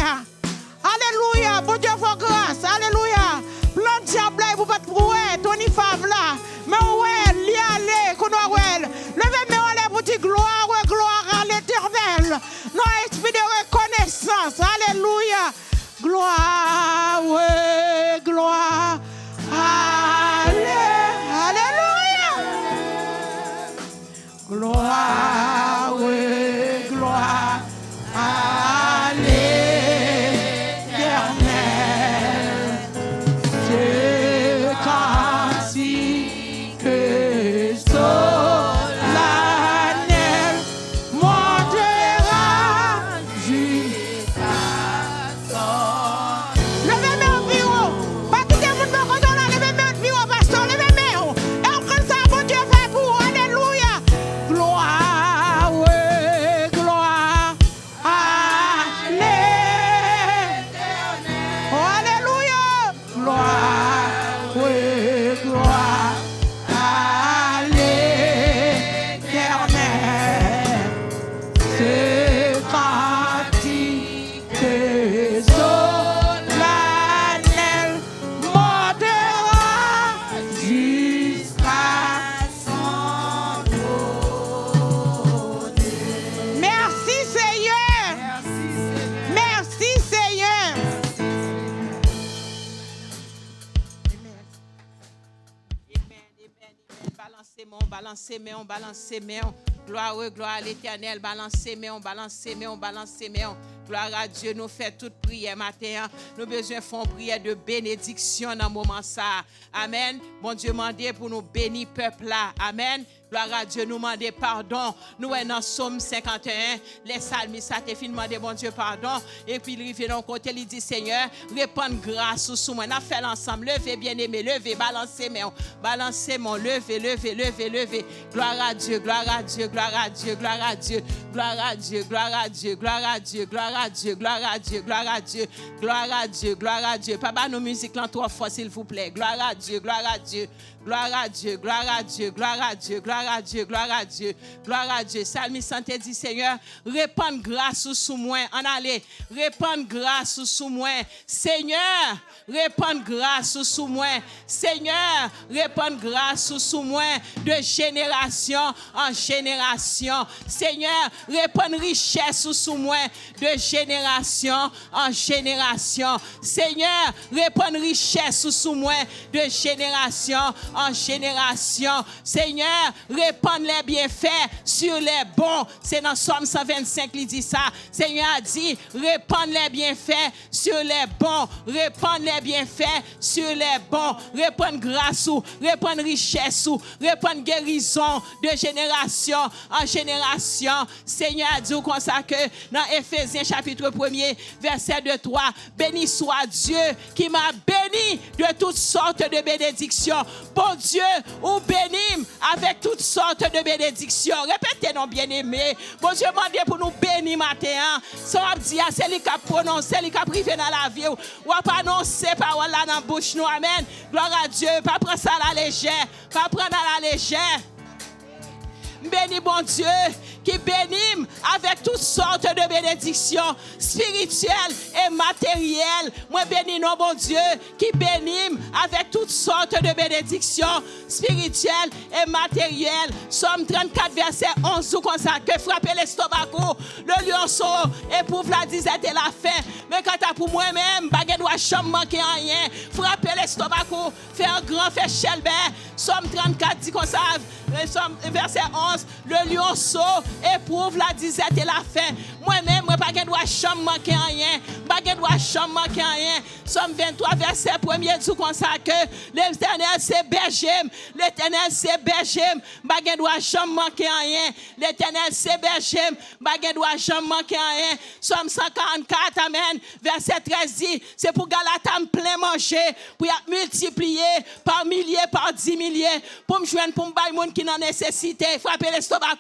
Alléluia, bon Dieu, faut grâce. Alléluia. Plein de diable, vous pas trouver, Tony Favla. Mais ouais, l'y aller, qu'on a ouais. Levez-moi en l'air pour dire gloire, gloire à l'Éternel. Nos esprit de reconnaissance. Alléluia. Gloire, ouais, gloire. Alléluia. Gloire, ouais, gloire. Balance ses mains. Gloire à l'Éternel. Balance ses mains. Gloire à Dieu. Nous faisons toute prière matin. Nous besoin de faire une prière de bénédiction dans le moment ça. Amen. Bon Dieu demandé pour nous bénir peuple là. Amen. Gloire à Dieu, nous demander pardon. Nous sommes dans Somme 51. Les psalmistes ont fait demander bon Dieu pardon. Et puis il revient dans le côté, il dit Seigneur, répande grâce sur moi. Nous fait l'ensemble. Levez bien aimé, levez, balancez mon, levez. Gloire à Dieu. Papa, nos musiques là trois fois s'il vous plaît. Gloire à Dieu. Salmiste santé dit Seigneur, répande grâce sous moi. En allez, répande grâce sous moi. Seigneur, répande grâce sous moi. Seigneur, répande grâce sous moi de génération en génération. Seigneur, répande richesse sous moi de génération en génération. Seigneur, répande richesse sous moi de génération en génération. Seigneur, répand les bienfaits sur les bons. C'est dans Somme 125 qu'il dit ça. Seigneur a dit, répand les bienfaits sur les bons. Répand les bienfaits sur les bons. Répand grâce ou, répand richesse ou, répand guérison de génération en génération. Seigneur a dit comme ça que dans Éphésiens chapitre 1er, verset 2-3, béni soit Dieu qui m'a béni de toutes sortes de bénédictions. Bon Dieu, ou bénis avec toutes sortes de bénédictions. Répétez non bien-aimés. Bon Dieu m'a dit pour nous bénir matin. Ça va dire, c'est lui qui a prononcé, c'est lui qui a privé dans la vie. Ou pas annoncer parole là dans la bouche nous. Amen. Gloire à Dieu. Pas prendre ça à la légère. Pas prendre à la légère. Bénis bon Dieu qui bénit avec toutes sortes de bénédictions spirituelles et matérielles. Moi bénis non bon Dieu qui bénit avec toutes sortes de bénédictions spirituelles et matérielles. Somme 34 verset 11 ou comme ça que frapper l'estomac, le lionceau éprouve la disette et la faim. Mais quand t'as pour moi-même, baguette doit jamais manquer rien. Frapper l'estomac, faire un grand fait chelbert Somme 34 dit comme ça, verset 11, le lionceau éprouve la disette et la faim. Moi-même, moi pas de droit chambre manquer rien, pas de droit chambre manquer rien. Somme 23 verset 1er dit comme ça que l'Éternel c'est berger, l'Éternel c'est berger, pas de droit chambre manquer rien. L'Éternel c'est berger, pas de droit chambre manquer rien. Somme 144 amen, verset 13 dit c'est pour Galatam plein manger, pour multiplier par milliers, par 10 milliers, pour me joindre pour me bailler monde qui n'en nécessité, frapper l'estomac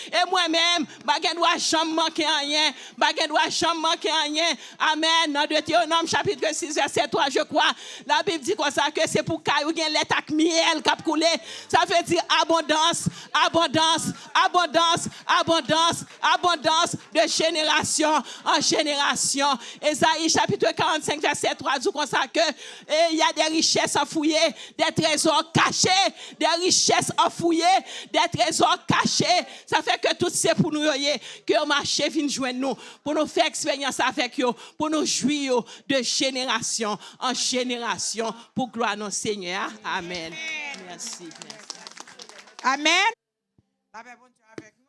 et moi-même, bagay doit jamais manquer rien, bagay doit jamais manquer rien. Amen. Dans Deutéronome chapitre 6 verset 3 je crois, la Bible dit comme ça que c'est pour caillou gen lait ak miel k'ap couler. Ça veut dire abondance, abondance, abondance, abondance, abondance de génération en génération. Ésaïe chapitre 45 verset 3 dit comme ça que il y a des richesses enfouies, des trésors cachés, des richesses enfouies, des trésors cachés. Ça fait que tout c'est pour nous que le marché vient joindre nous, pour nous faire expérience avec eux, pour nous jouir de génération en génération, pour gloire à notre Seigneur. Amen. Merci. Merci. Amen. La paix bon Dieu avec nous.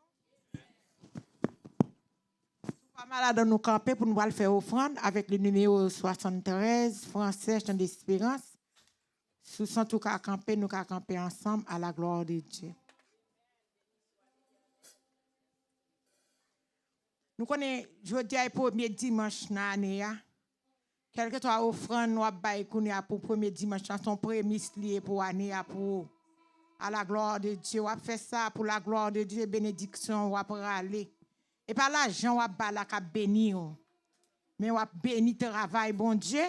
Pas malade nous camper pour nous faire offrande avec le numéro 73 français chant d'espérance. Sous son tout cas camper, nous camper ensemble à la gloire de Dieu. Nous connaissons, je dis, le premier dimanche dans l'année. Quel que soit offrande, nous avons pour le premier dimanche, son premier lié pour l'année, pour à la gloire de Dieu. On fait ça pour la gloire de Dieu, bénédiction, on va aller. Et par l'argent, on va bénir. Mais on va bénir le travail, bon Dieu,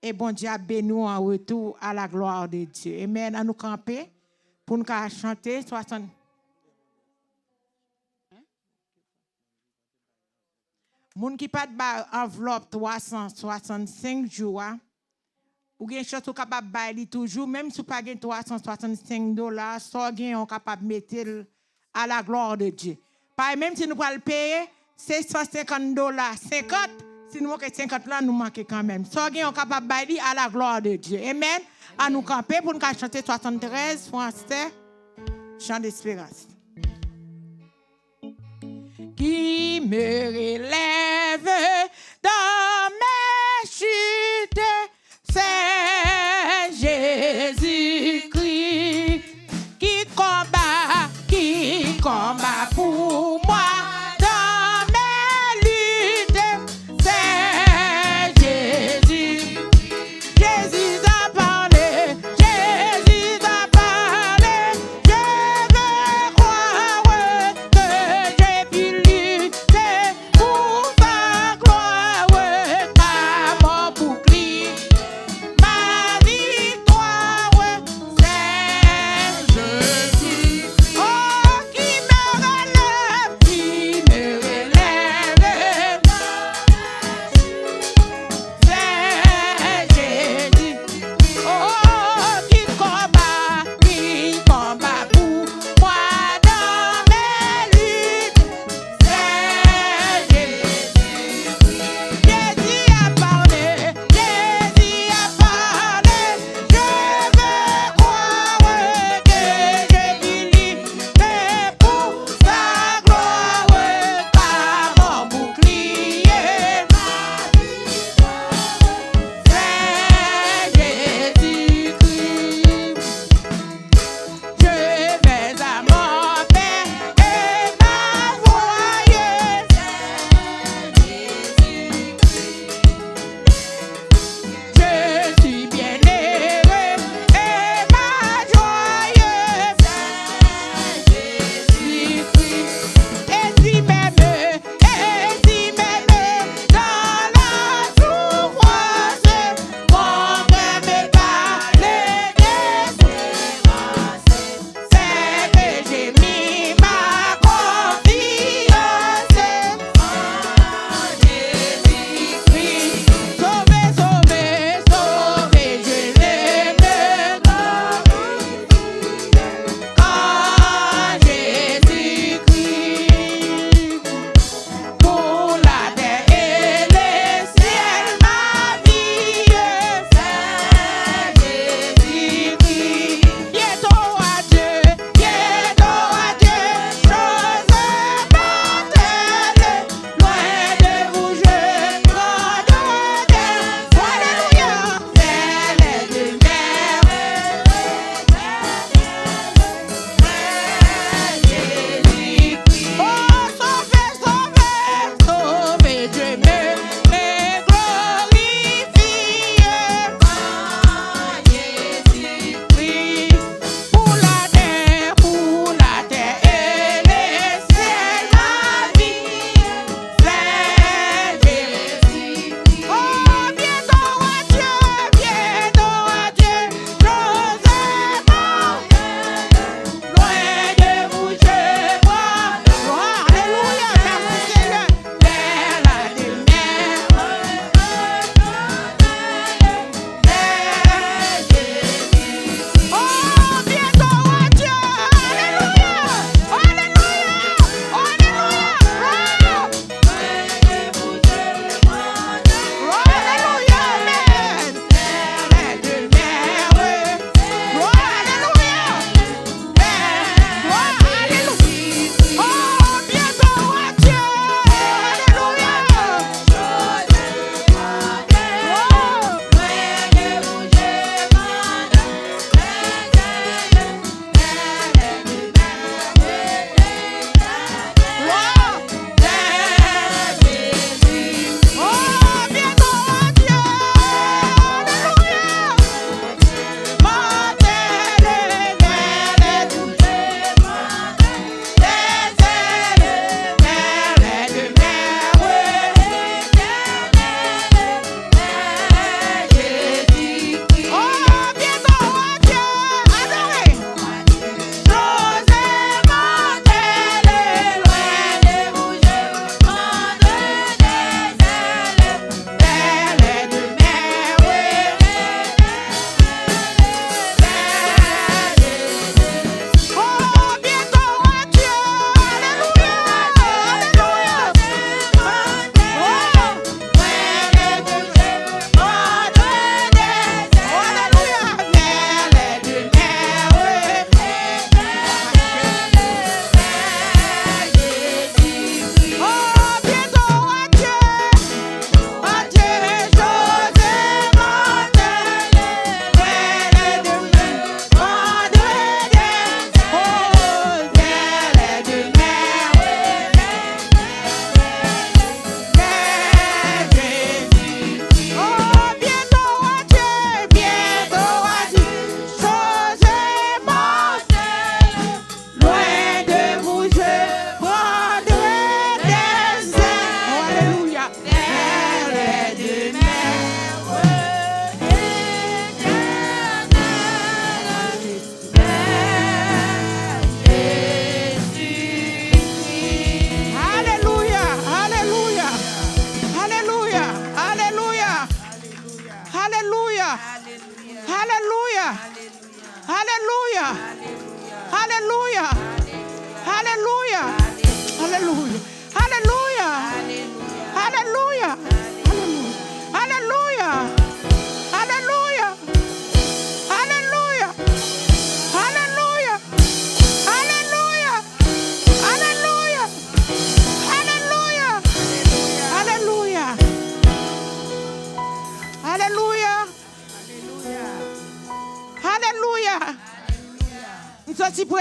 et bon Dieu a béni nous en retour à la gloire de Dieu. Amen. À nous camper pour nous chanter 60. Moun qui pas de enveloppe 365 jours, ou gen chose capable bailler toujours même si pas gen $365, so gen on capable mettre à la gloire de Dieu. Pas même si nous pas le payer, c'est $150, 50 si nous manque 50 là nous manque quand même. So gen on capable bailler à la gloire de Dieu. Amen. À nous camper pour nous chanter 73 français chant d'espérance. Qui me relève dans mes chutes, c'est Jésus-Christ qui combat pour moi dans mes luttes, c'est Jésus. Jésus a parlé, Jésus a parlé, je veux croire que j'ai pu lutter pour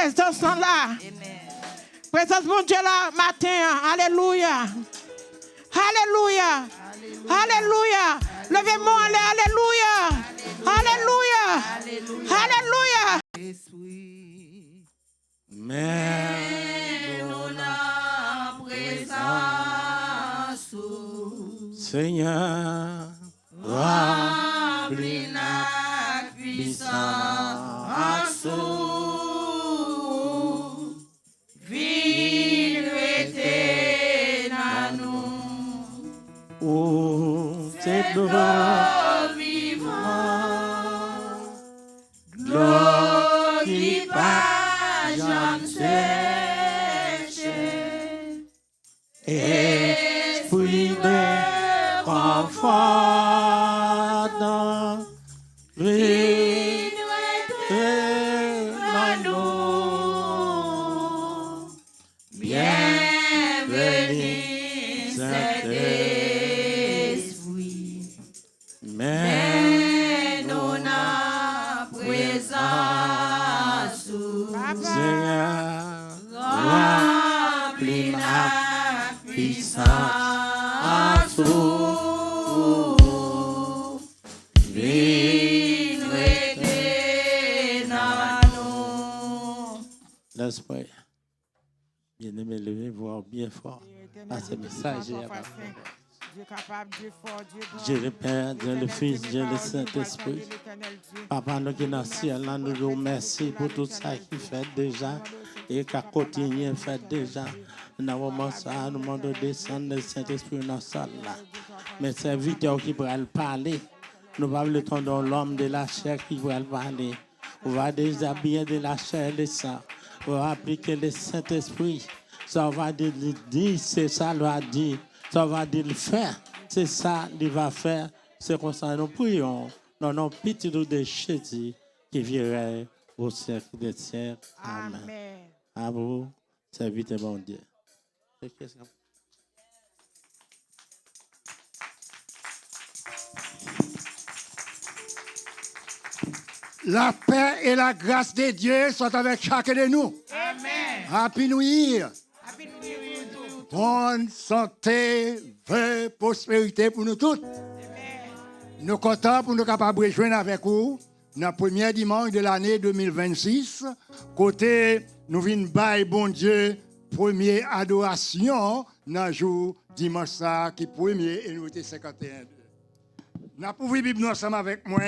présence là. Présence mon Dieu là matin. Alléluia. Alléluia. Alléluia. Levez-moi, alléluia. Alléluia. Alléluia. Mais nous la présence Seigneur, remplis la puissance, ville était dans nous, où c'est gloire vivant, gloire qui pas jamais sèche, esprit de confort dans ville dans nous, bienvenue Saint-Esprit, mais nous na présence Seigneur, remplis la puissance, vive dans nous. Let's pray. Bien-aimé, levez-vous bien fort. À ce message, Dieu capable, Dieu fort, Dieu bon. Dieu le Père, Dieu le Fils, Dieu le Saint-Esprit. Papa, nous qui dans le ciel, nous vous remercions pour tout ça qui fait déjà et qui continue à faire déjà. Dans le moment ça, nous demandons de descendre le Saint-Esprit dans la salle là. Mais serviteurs qui pourraient parler, nous parlons le temps de l'homme de la chair qui pourrait parler. On va déshabiller de la chair et de sang. On va appliquer le Saint-Esprit. Ça va dire, c'est ça, il va dire. Ça va dire le faire. C'est ça, il va faire. C'est comme ça, nous prions. Dans nos petits de Jésus qui virait au siècle des siècles. Amen. Amen. À vous, serviteur bon Dieu. La paix et la grâce de Dieu sont avec chacun de nous. Amen. Happy New Year. Happy New Year to you. Bonne santé, paix, prospérité pour nous tous. Nous sommes contents pour nous capables de rejoindre avec vous dans le premier dimanche de l'année 2026. Côté, nous venons bailler bon Dieu, première adoration dans le jour dimanche ça, qui est premier et nous sommes 51. Nous avons ouvert la Bible ensemble avec moi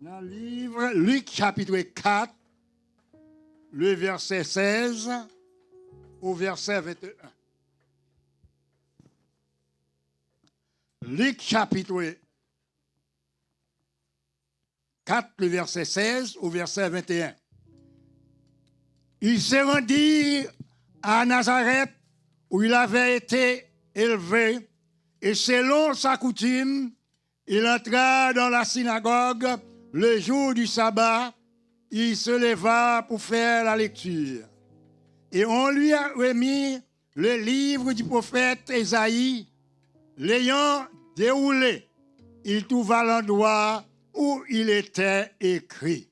dans le livre Luc chapitre 4, le verset 16 au verset 21. Luc chapitre 4, le verset 16 au verset 21. Il se rendit à Nazareth où il avait été élevé et selon sa coutume, il entra dans la synagogue le jour du sabbat. Il se leva pour faire la lecture. Et on lui a remis le livre du prophète Ésaïe. L'ayant déroulé, il trouva l'endroit où il était écrit.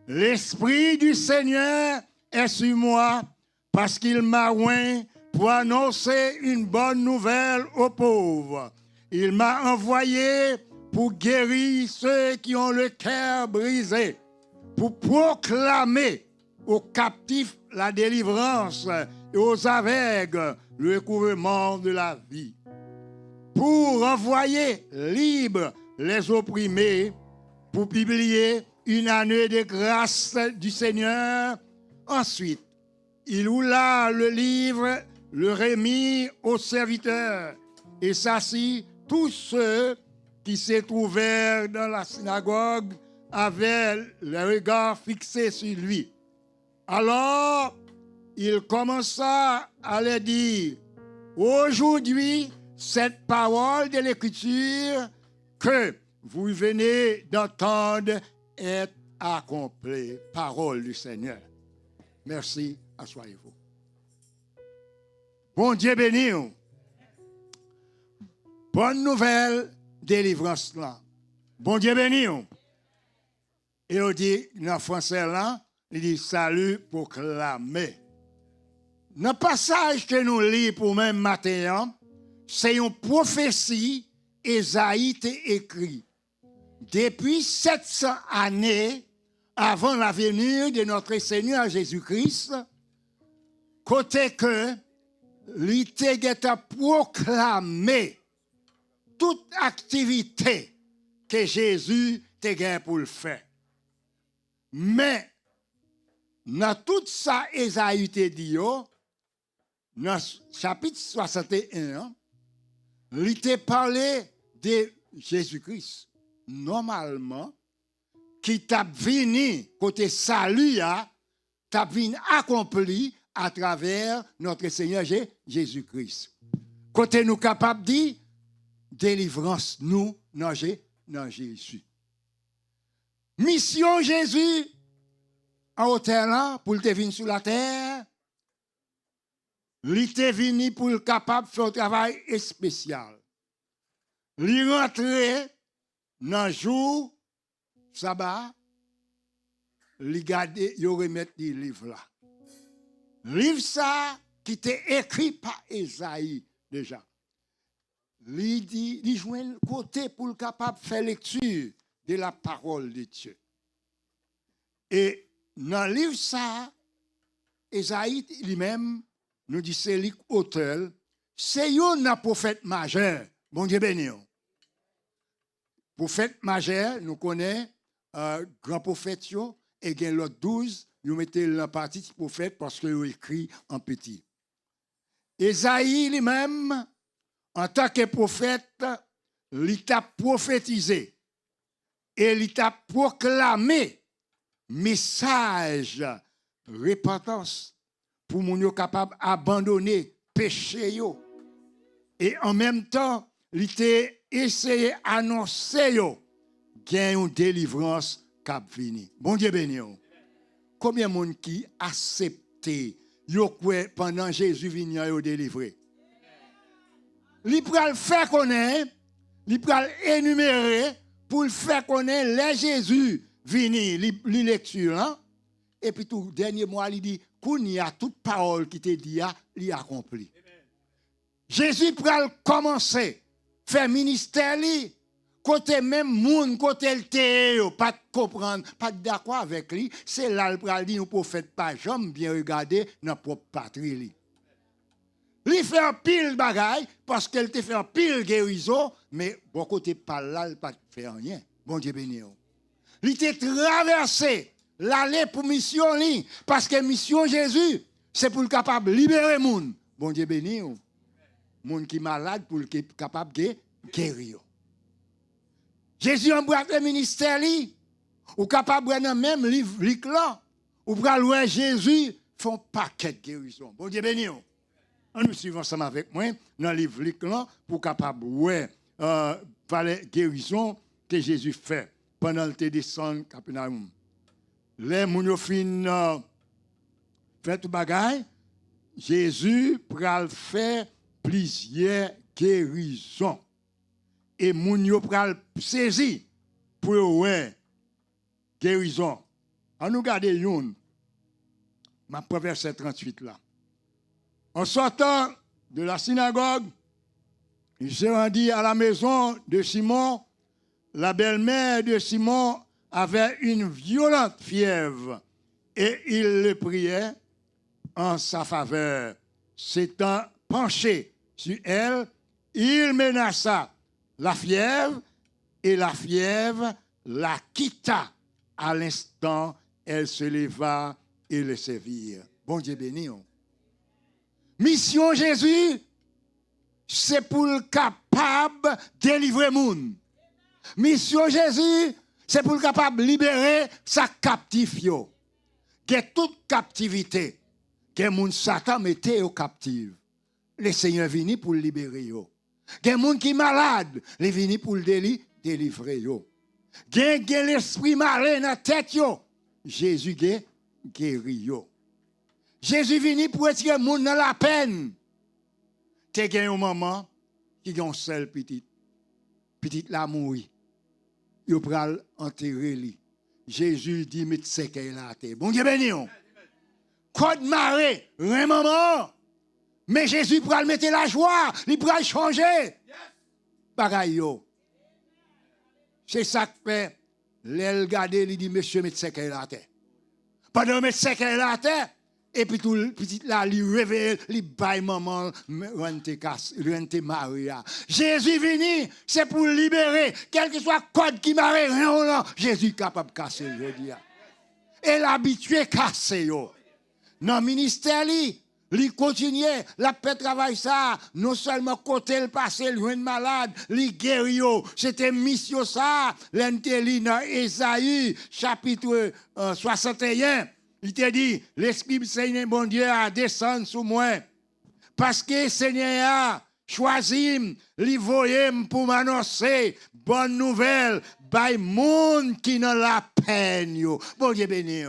L'Esprit du Seigneur est sur moi parce qu'il m'a oint pour annoncer une bonne nouvelle aux pauvres. Il m'a envoyé pour guérir ceux qui ont le cœur brisé, pour proclamer aux captifs la délivrance et aux aveugles le recouvrement de la vie, pour envoyer libres les opprimés, pour publier une année de grâce du Seigneur. Ensuite, il ouvra le livre, le remit aux serviteurs et s'assit. Tous ceux qui se trouvèrent dans la synagogue avaient le regard fixé sur lui. Alors, il commença à leur dire, aujourd'hui, cette parole de l'Écriture que vous venez d'entendre est accomplie. Parole du Seigneur. Merci, asseyez-vous. Bon Dieu béni. Bonne nouvelle, délivrance là. Bon Dieu béni. Et on dit, dans le français là, il dit salut proclamé. Dans le passage que nous lisons pour même matin, c'est une prophétie Ésaïe a écrit. Depuis 700 années avant la venue de notre Seigneur Jésus-Christ, côté que l'ité a proclamé toute activité que Jésus a pour le faire. Mais, dans tout ça, Ésaïe te dit, dans le chapitre 61, il te parlé de Jésus-Christ. Normalement, qui t'a venu côté salut, t'a venu accompli à travers notre Seigneur Jésus-Christ. Côté nous capable de dire, délivrance, nous, dans Jésus. Mission Jésus, en hauteur là, pour te venir sur la terre, il est venu pour le capable de faire un travail spécial. Il rentre dans le jour, sabbat, il garde, il remet le livre là. Livre ça qui était écrit par Ésaïe déjà. Il dit, il joue un côté pour le capable de faire lecture de la parole de Dieu. Et dans le livre ça, Ésaïe lui-même nous dit c'est l'auteur, c'est un prophète majeur. Bon Dieu béni. Prophète majeur, nous connaissons grand prophète et gen l'autre 12, nous mettons la partie du prophète parce qu'il écrit en petit. Ésaïe lui-même, en tant que prophète, il t'a prophétisé et il t'a proclamé message repentance pour moun capable d'abandonner péché yo. Et en même temps, il t'a essayé d'annoncer qu'il y a une délivrance qui a venu. Bon Dieu béni. Combien de monde qui accepté pendant Jésus vient yo délivré? Il pral faire connaître, il pral énumérer pour le faire connaître les Jésus vini, li lecture hein? Et puis tout dernier mois il dit qu'il y a toute parole qui te dit li accompli. Jésus pral commencer faire ministère li côté même monde côté le théo pas comprendre pas d'accord avec lui, c'est là le pral dit nous prophète pas jamais bien regarder dans propre patrie li. Il fait un pile bagaille parce qu'elle te fait un pile guérison, mais bon côté pas là, il pas fait rien. Bon Dieu béni. Il t'a traversé l'aller pour mission li parce que mission Jésus, c'est pour le capable de libérer monde. Bon Dieu béni. Monde qui malade pour le capable de guérir. Jésus embrasse le ministère li ou capable de même livre là ou pour louer Jésus font paquet de guérison. Bon Dieu béni. Nous suivons ensemble avec moi dans le livre là pour capable parler guérison que Jésus fait pendant le descend Capernaum. Les moun fin fait tout bagaille, Jésus pral faire plusieurs guérisons et moun yo pral saisi pour guérison. On nous garder une ma verset 38 là. En sortant de la synagogue, il se rendit à la maison de Simon. La belle-mère de Simon avait une violente fièvre et il le priait en sa faveur. S'étant penché sur elle, il menaça la fièvre et la fièvre la quitta. À l'instant, elle se leva et le servit. Bon Dieu béni. Mission Jésus, c'est pour le capable de délivrer le monde. Mission Jésus, c'est pour le capable de libérer sa captivité. Que toute captivité, que moun Satan mette au captif. Le Seigneur vini pour le libérer. Que moun qui malade, il vini pour le délivrer. Que l'esprit malin dans la tête, Jésus guéri. Jésus vini pour retirer le monde dans la peine. Tu as un maman qui a un seul petit la mourir. Il pral enterrer lui. Jésus dit, mais c'est qu'elle a été. Bon Dieu béni. Code marée, un moment. Mais Jésus pourra mettre la joie, il pourra changer. Bagaille yo. C'est ça que fait. L'elle garde, il dit, monsieur, mais c'est qu'elle a été. Pendant que c'est qu'elle a été, et puis tout petit là, il réveille, il baille maman, rente Maria. Jésus venu, c'est pour libérer, quel que soit code qui m'arrête, Jésus est capable de casser, je dis. Et l'habitué cassé, yo. Dans le ministère, il continue, la paix travail ça, non seulement côté le passé, le joint malade, il guérit, c'était mission ça, l'inteli dans Ésaïe, chapitre 61. Il te dit, l'Esprit du Seigneur, bon Dieu, a descendu sur moi. Parce que le Seigneur a choisi, il voyait pour m'annoncer, bonne nouvelle, by monde qui n'a la peine. Bon Dieu béni.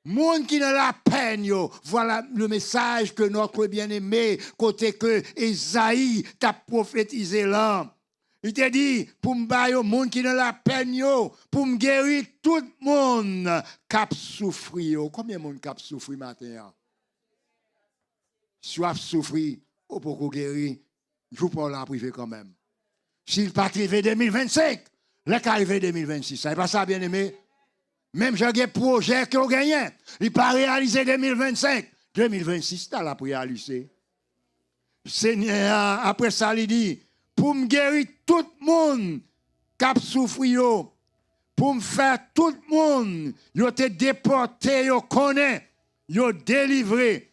Monde qui n'a la peine. Voilà le message que notre bien-aimé, côté que Esaïe t'a prophétisé là. Il te dit, pour me bailler monde qui n'a la peine, pour me guérir tout le monde qui a souffri. Combien de monde qui a souffri matin? Soit souffri, ou pour guérir, je vous parle en privé quand même. S'il n'est pas arrivé 2025, il est arrivé 2026. Ça n'est pas ça, bien aimé? Même j'ai des projets qui ont gagné. Il n'est pas réalisé 2025. 2026, tu as réalisé. Seigneur, après ça, il dit, pour me guérir tout le monde qui a souffri, pour me faire tout le monde, yo te déporté, yo connaît, yo délivré,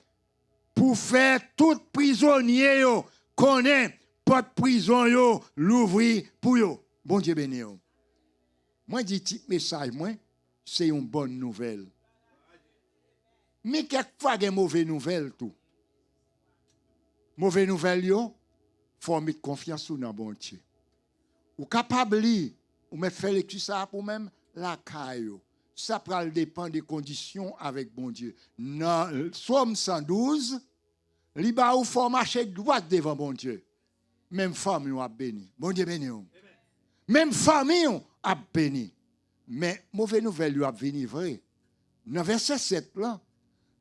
pour faire tout prisonnier, yo connaît, porte prison, yo l'ouvrir pour yo. Bon Dieu béni. Moi, dis petit message, moi, c'est une bonne nouvelle. Mais quelquefois, il y a une mauvaise nouvelle, tout. Mauvaise nouvelle, yo, faut mettre confiance dans bon Dieu. Ou capable ou mettre faire lecture ça pour même la caillou. Ça dépend des conditions avec bon Dieu. Dans Somme 112, li ba ou faut marcher droit devant bon Dieu. Même famille a béni. Bon Dieu béni. Même famille a béni. Mais mauvaise nouvelle lui a venir vrai. Dans verset 7 là,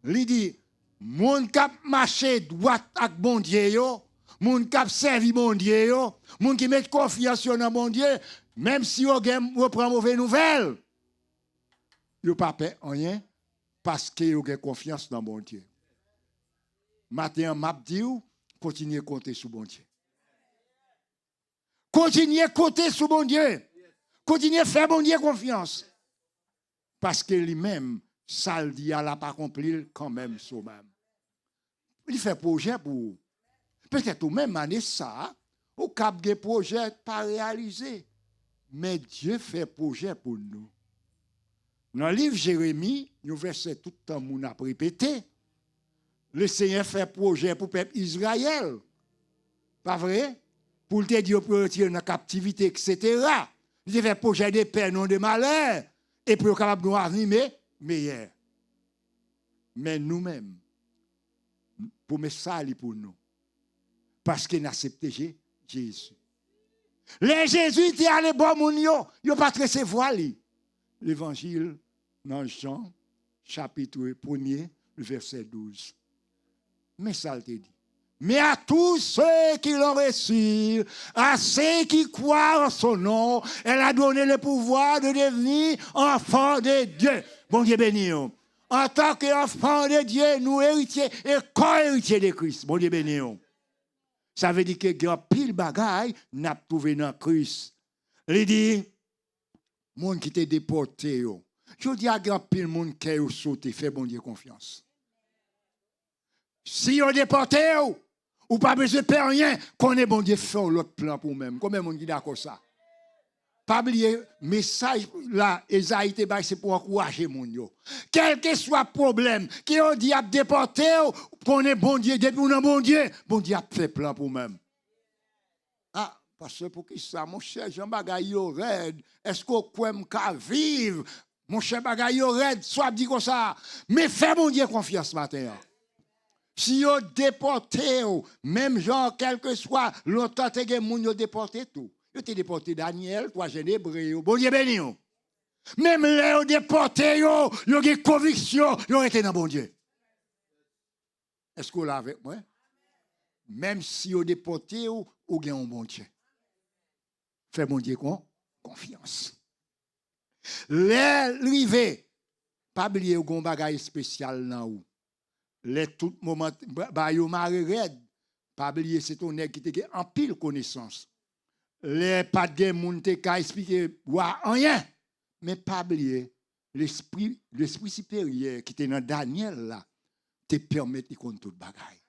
il dit moun k'ap marcher droit avec bon Dieu yo, moun k'ap servi bon Dieu yo, moun qui met confiance dans bon Dieu, même si yo reprend mauvaise nouvelle, yo pas peur rien parce que yo gen confiance dans bon Dieu. Matin m'a dit continuez compter sur bon Dieu. Continuez compter sur bon Dieu. Continuez faire bon Dieu confiance. Parce que lui-même, ça le dit, il n'a pas accompli quand même soi-même. Il fait projet pour. Peut-être ou même année ça, au cap des projets pas réalisés. Mais Dieu fait projet pour nous. Dans le livre Jérémie, nous verset tout le temps, nous avons répété. Le Seigneur fait projet pour le peuple Israël. Pas vrai? Pour te dire pour retirer dans la captivité, etc. Il fait projet de paix, non de malheur. Et pour être capable de nous animer, meilleur. Mais nous-mêmes, pour mettre ça pour nous. Parce qu'il a accepté Jésus. Les Jésus étaient allés bon moun yo, yo pas recevoir lui. L'évangile dans Jean, chapitre 1er, verset 12. Mais ça le dit. Mais à tous ceux qui l'ont reçu, à ceux qui croient en son nom, elle a donné le pouvoir de devenir enfants de Dieu. Bon Dieu béni. En tant qu'enfants de Dieu, nous héritiers et co-héritiers de Christ. Bon Dieu béni. Ça veut dire que grand pile bagaille n'a trouvé dans Christ. Il dit, monde qui t'est déporté, je dis à grand pile monde qui est sauté, fait bon Dieu confiance. Si on déporté, ou pas besoin de faire rien, qu'on est bon Dieu fait l'autre plan pour même. Combien de monde qui d'accord ça? Pas oublier, message là, Esaïe c'est pour encourager mon yo. Quel que soit le problème, qui on dit à déporter, qu'on est bon Dieu, depuis on est bon Dieu a fait plan pour même. Ah, parce que pour qui ça, mon cher Jean Bagay yo red, est-ce qu'on peut vivre? Mon cher Bagay yo red, soit dit comme ça, mais fais mon Dieu confiance matin. Si yo déporté, même genre, quel que soit, longtemps, te gen moun yo déporté tout. Yo te déporté Daniel, 3 jeunes hébreux. Bon Dieu béni. Même les déportés, ils ont des convictions, ils ont été dans bon Dieu. Est-ce que vous l'avez avec moi? Même si vous déportés, vous avez un bon Dieu. Fais bon Dieu confiance. Les rivés, pas oublier un bagage spécial dans vous. Les tout moment, bah yo maré red, pas oublier c'est ton nèg qui te en pile connaissance. Les pas de moun te ka expliquer wa rien, mais pas oublier l'esprit supérieur qui était dans Daniel là, te permet de compte tout bagage.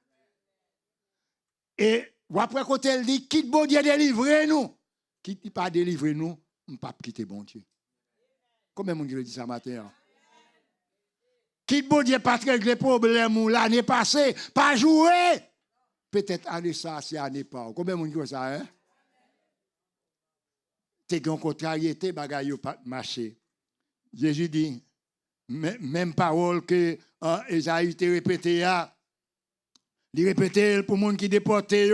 Et après côté elle dit quitte bon Dieu délivrer nous, quitte pas délivrer nous, on pas quitter bon Dieu. Combien de monde dit ça matin? Quitte bon Dieu pas régler problème l'année passée, pas jouer. Peut-être année ça, c'est année pas. Combien de monde dit ça, hein? T'es en contrariété, bagaille pas marché. Jésus dit, même parole que Esaïe te répété, il répétait pour les gens qui déporté,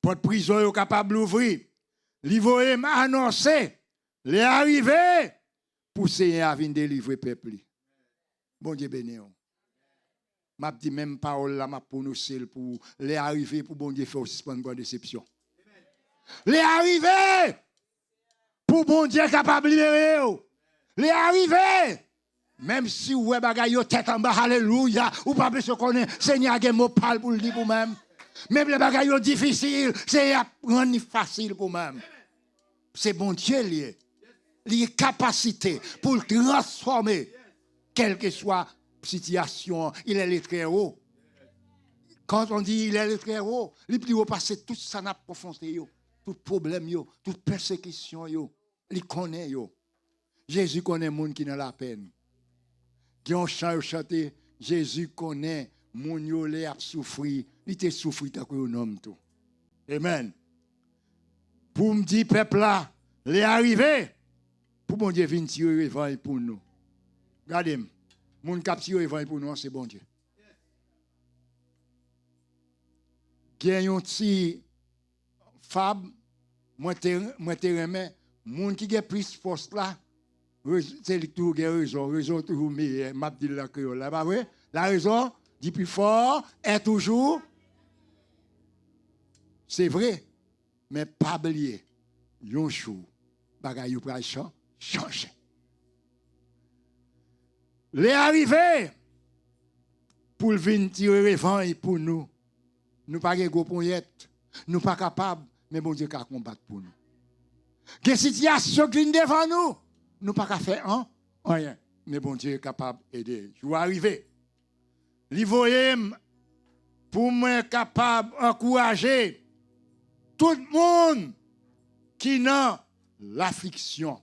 pour de prison capable d'ouvrir. Il voyait annoncer, les arrivés, pour Seigneur à venir délivrer le peuple. Bon Dieu béni. M'a dit même parole là, m'a prononcé pour les arrivés, pour bon Dieu faire suspendre une déception. Les arrivés, pour bon Dieu capable de libérer. Les arrivés. Même si vous avez bagaille tête en bas, alléluia, ou pas besoin de connaître, Seigneur a un mot parle pour le dire pour même. Même les bagailles difficiles, c'est rendre facile pour même. C'est bon Dieu lié. Les capacités pour le transformer, quelle que soit la situation, il est le très haut. Quand on dit il est le très haut, il peut passer tout ça dans la profondeur, tout problème, toute persécution, il connaît. Jésus connaît les gens qui ont la peine. Qui ont chanté, Jésus connaît les gens qui ont souffert. Il te souffert tant que un homme tout. Amen. Pour me dire, peuple là, les arrivés, pour bon Dieu venir tirer l'évangile pour nous. Regardez, les gens qui ont tiré l'évangile pour nous, c'est bon Dieu. Qui a un petit fab, moi te remets, les gens qui ont plus de force là, c'est tout raison toujours meilleure, m'a dit la créole là, pas vrai? La raison dit plus fort est toujours, c'est vrai, mais pas oublier, yon chou, bagay yon pral changer. Les arrivés pour venir tirer l'évangile pour nous, nous pas gros poignette, nous pas capables, mais bon Dieu qui combattre pour nous. Quelle situation qui vient devant nous, nous pas faire rien, mais bon Dieu est capable d'aider. Je vais arriver. L'Ivoyem pour moi capable d'encourager tout le monde qui n'a l'affliction.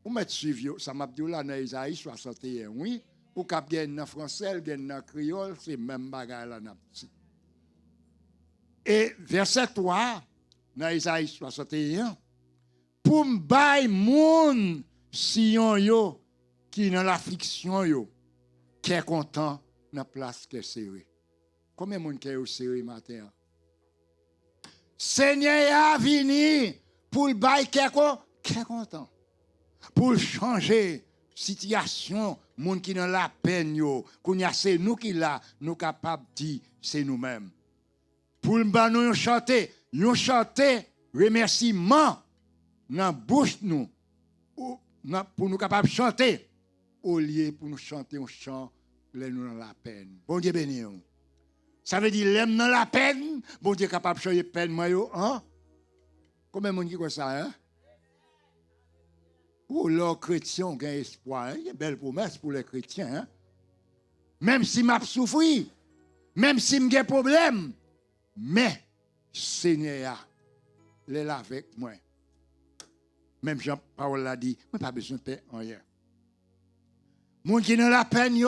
Vous mettez suivre, ça m'a dit là dans Isaïe 61, oui. Ou cap gagne en français, gagne en créole, c'est même bagarre là n'a petit. Et verset 3 dans Isaïe 61, pour m'bailler moun Sion yo qui dans l'affliction yo, qui est content dans la place qui est serrée. Combien de monde qui est serré matin? Seigneur a venu pour le bail qui est content. Pour changer situation, monde qui dans la peine yo, c'est nous qui là, nous capables de dire c'est nous-mêmes. Pour nous chanter remerciement dans bouche nous pour nous capables de chanter au lieu pour nous chanter un chant les nous dans la peine. Bon Dieu béni. Ça veut dire l'aime dans la peine, bon Dieu capable de changer peine moi yo, hein? Combien de monde qui comme ça, hein? Pour les chrétiens, on a espoir. Il y a une belle promesse pour les chrétiens. Hein? Même si je souffre, même si j'ai des problèmes, mais Seigneur, il est là avec moi. Même Jean-Paul l'a dit, je n'ai pas besoin de paix en rien. Moun qui n'a la peine, je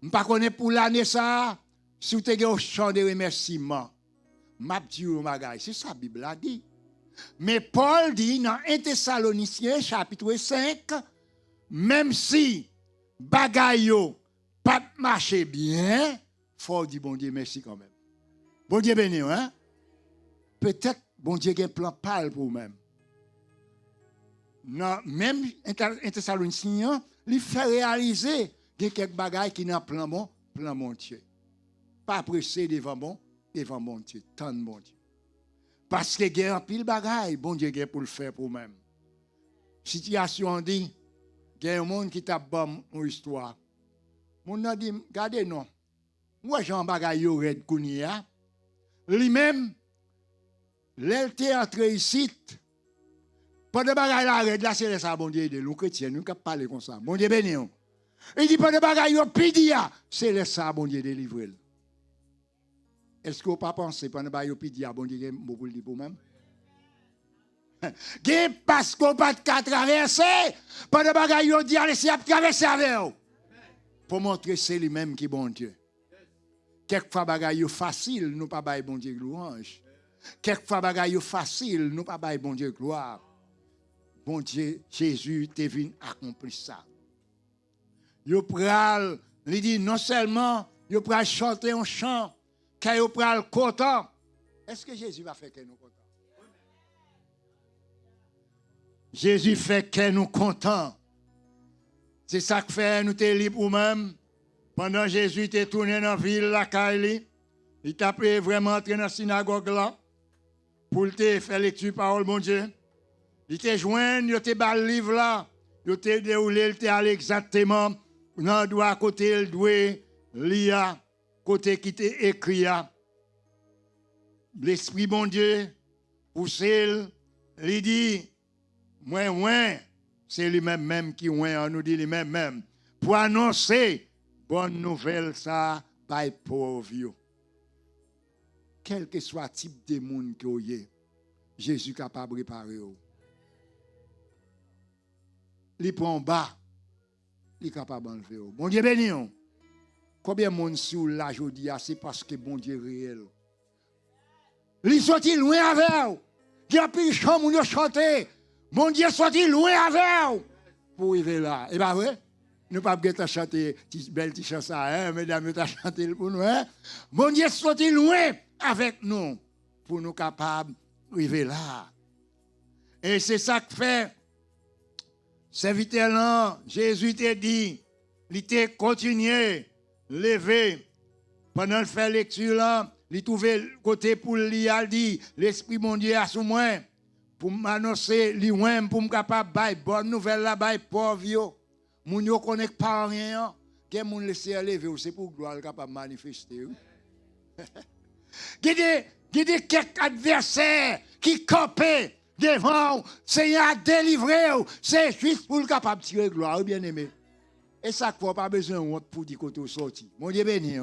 ne pas connaître pour l'année ça, si vous avez un chant de remerciement, c'est ça la Bible a dit. Mais Paul dit dans 1 Thessaloniciens chapitre 5, même si bagayo pas marché bien, faut dire bon Dieu merci quand même. Bon Dieu béni, hein? Peut-être bon Dieu a un plan pâle pour vous-même. non, même un Thessaloniciens, il fait réaliser qu'il y a quelques bagailles qui n'ont plan bon Dieu. Pas pressé devant bon Dieu, tant de bon Dieu. Parce que il y a un pile bagaille, bon Dieu pour le faire pour même. Situation dit, il y a un monde qui t'a bon une histoire. Mon a dit, regardez non. Moi Jean bagaille yo red kounia. Lui-même l'était entré ici. Pas de bagaille la red là c'est ça bon Dieu de nous chrétiens nous qui parler comme ça. Bon Dieu béni. Il dit pas de bagaille yo pidia, c'est ça bon Dieu délivrer. Est-ce que vous pas pensé pendant bagaille yo pidia bon Dieu pour le dire pour même? Parce qu'on pas de traverser, pas de bagaille yo dit allez c'est traverser avec vous. Pour montrer c'est lui-même qui est bon Dieu. Quelquefois bagaille facile, nous pas bailler bon Dieu louange. Quelquefois bagaille facile, nous pas bailler bon Dieu gloire. Bon Dieu, Jésus t'est venu accomplir ça. Yo pral, il dit non seulement yo pral chanter un chant, car yo pral content. Est-ce que Jésus va faire que nous content? Jésus fait que nous contents. C'est ça que fait nous te libre ou même. Pendant Jésus était tourné dans la ville, la Kaili, il t'a vraiment entré dans la synagogue là, pour te faire lecture parole, mon Dieu. Il te joint, il te bas le livre là, il te déroulé, il te allé exactement dans le doigt côté, il doit lire, côté qui t'est écrit. L'Esprit, mon Dieu, poussé, il dit, moi, c'est lui-même qui on nous dit lui-même, pour annoncer bonne nouvelle ça, by pauvre. Quel que soit le type de monde que vous avez, Jésus est capable de préparer. Il prend bas, il est capable d'enlever. Bon Dieu béni. Combien de monde sur là aujourd'hui, c'est parce que bon Dieu est réel. Il est sorti loin avec vous. Il y a plus de chants où nous chanter. Mon Dieu est sorti loin avec vous. Pour arriver là. Et bien, vrai? Nous ne pouvons pas chanter belle petite chanson, hein? Mesdames, nous avons chanté pour nous. Hein? Mon Dieu est sorti loin avec nous. Pour nous capables d'arriver là. Et c'est ça que fait. Serviteur là, Jésus t'a dit, il t'a continué, levé. Pendant le faire lecture là, il trouvait le côté pour lire, il dit, l'Esprit mon Dieu a sous moi. Pour m'annoncer lui-même, pour me capable de bonne nouvelle là, de pauvre. Moun yo connaît pas rien. Quel moun laisse lever, c'est pour gloire capable de manifester. Il y a quelques adversaires qui campaient devant, Seigneur a délivré, c'est juste pour le capable de tirer gloire, bien aimé. Et ça, il n'y pas besoin de honte pour dire que tu es sorti. Mon Dieu béni.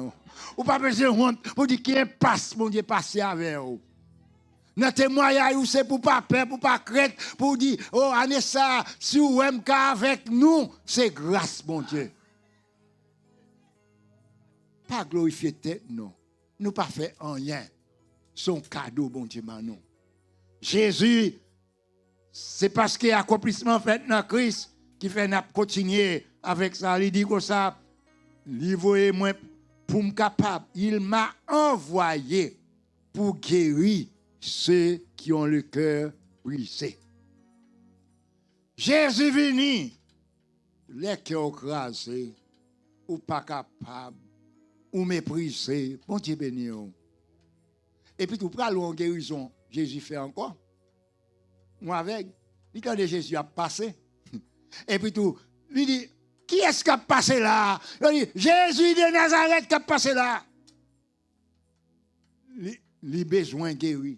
Ou pas besoin de honte pour dire qu'il y a un passe, mon Dieu, passer avec vous. Dans tes moyens, c'est pour pas peur, pour pas craindre, pour dire, oh, Anessa, si vous êtes avec nous, c'est grâce, mon Dieu. Pas glorifier tête, non. Nous pas fait rien. Son cadeau, bon Dieu, non. Jésus, c'est parce qu'il y a accomplissement fait dans Christ qui fait nous continuer avec ça. Il dit comme ça, livrez-moi pour me capable. Il m'a envoyé pour guérir ceux qui ont le cœur brisé. Jésus venu, les cœurs crasés, ou pas capable, ou méprisés, bon Dieu béni. Et puis tout près en guérison, Jésus fait encore. Moi avec, il dit que Jésus a passé. Et puis tout, lui dit, qui est-ce qui a passé là? Il dit, Jésus de Nazareth qui a passé là. Il a besoin de guérir.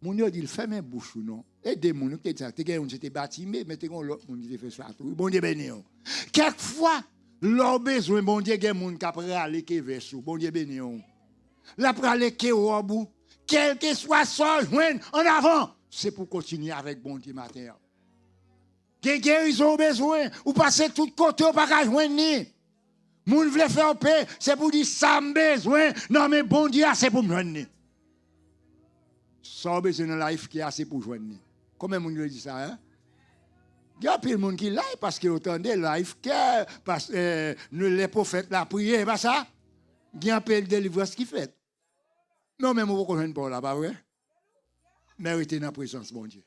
Mon Dieu dit, il fait mes bouches ou non? Et des gens qui étaient là, on s'était bâtimé, mais l'autre monde qui fait ça. Bon Dieu béni. Quelquefois, leur besoin, bon Dieu, il y a des gens qui ont aller qui vers sous. Bon Dieu béni. La prale qui est au bout, quel que soit son joint en avant, c'est pour continuer avec bon Dieu matin. Ils ont besoin, ou passer tout côté, ou pas qu'à joindre ni. Moun vle faire paix, c'est pour dire ça me besoin. Non mais bon Dieu, c'est pour me joindre. Ça besoin dans la life qui est assez pour joindre. Comment moun dit ça hein? Il y a plein de monde qui l'a parce que autant de life parce que les prophètes la prière, pas ça. Il y a un peu de délivrance qui fait. Non mais vous ne connaissez pas là, pas vrai? Méritez dans la présence mon Dieu.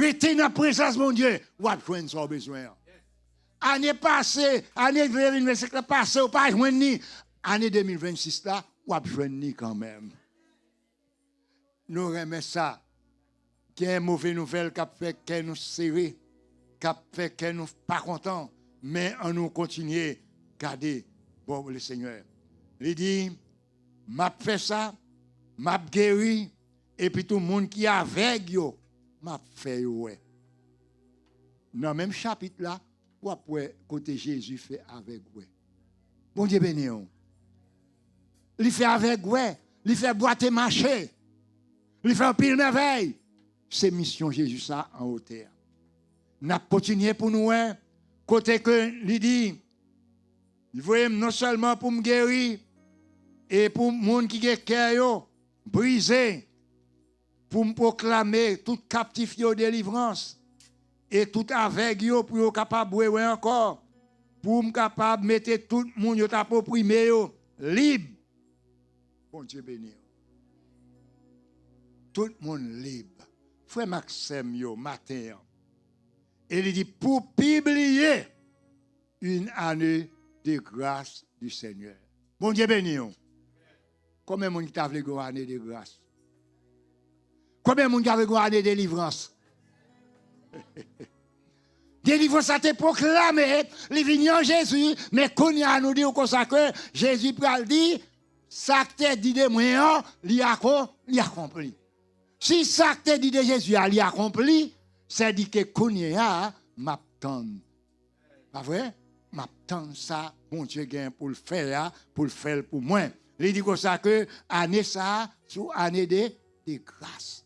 rester dans la présence de mon Dieu, ou à joindre son besoin. Année passée, année 2025 passée, ou pas joindre ni. Année 2026 là, ou à joindre ni quand même. Nous remettons ça. Qui est une mauvaise nouvelle qui fait que nous serrés, qui fait que nous pas contents, mais on nous continue à garder bon le Seigneur. Il dit, m'a fait ça, m'a guéri, et puis tout le monde qui est avec yo, m'a fait ouais. Dans le même chapitre là, ou après côté Jésus fait avec ouais. Bon Dieu béni. Il fait avec ouais, il fait boiter marcher, il fait un pile merveille. C'est mission Jésus ça en hauteur. N'a continué pour nous côté que il dit il voyait non seulement pour me guérir et pour monde qui est cœur brisé pour me proclamer tout captif de délivrance et tout avec yo pour capable ouais encore pour me capable mettre tout le monde yo t'approprier libre. Bon Dieu béni. Tout le monde libre. Frère Maxime, yo, matin, et il dit pour publier une année de grâce du Seigneur. Bon Dieu béni. Combien de monde qui a voulu une année de grâce? Combien de monde qui a voulu une année de délivrance? Délivrance a été proclamée, les vignes en Jésus, mais qu'on y a nous dit comme ça que Jésus pral dit, ça te dit de moi, il a accompli. Si ça te dit de Jésus a accompli, c'est dit que Kounia m'attend. Pas vrai? M'attend ça, bon Dieu gagne pour le faire pour moi. Il dit comme ça que année ça, sous année de grâce.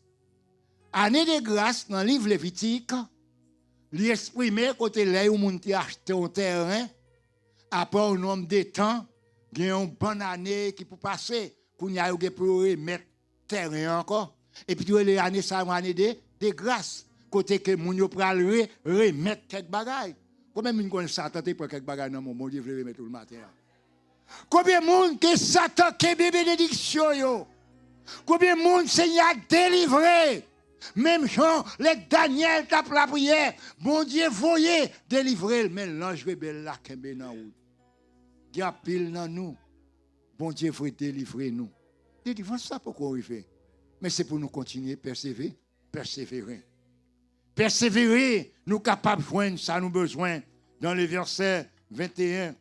Année de grâce dans le livre Lévitique, il exprime côté là où mon a acheté un terrain, après un nombre de temps, il y a une bonne année qui peut passer, Kounia pour remettre terrain encore. Et puis, les années, ça, une année de grâce. Côté que moun yo pral remettre quelques bagailles. Combien de monde Satan pour quelques bagailles dans mon Dieu veut remettre tout le matin? Combien de monde que Satan qui bénédiction yo? Combien de monde Seigneur a délivré? Même Jean, les Daniel tape la prière. Bon Dieu voyez délivrer, mais l'ange rebelle là qui est dans nous. Il y a pile dans nous. Bon Dieu veut délivrer nous. Délivrance ça pourquoi on fait? Mais c'est pour nous continuer à persévérer. Persévérer, nous capables de joindre ça, nous besoin. Dans le verset 21,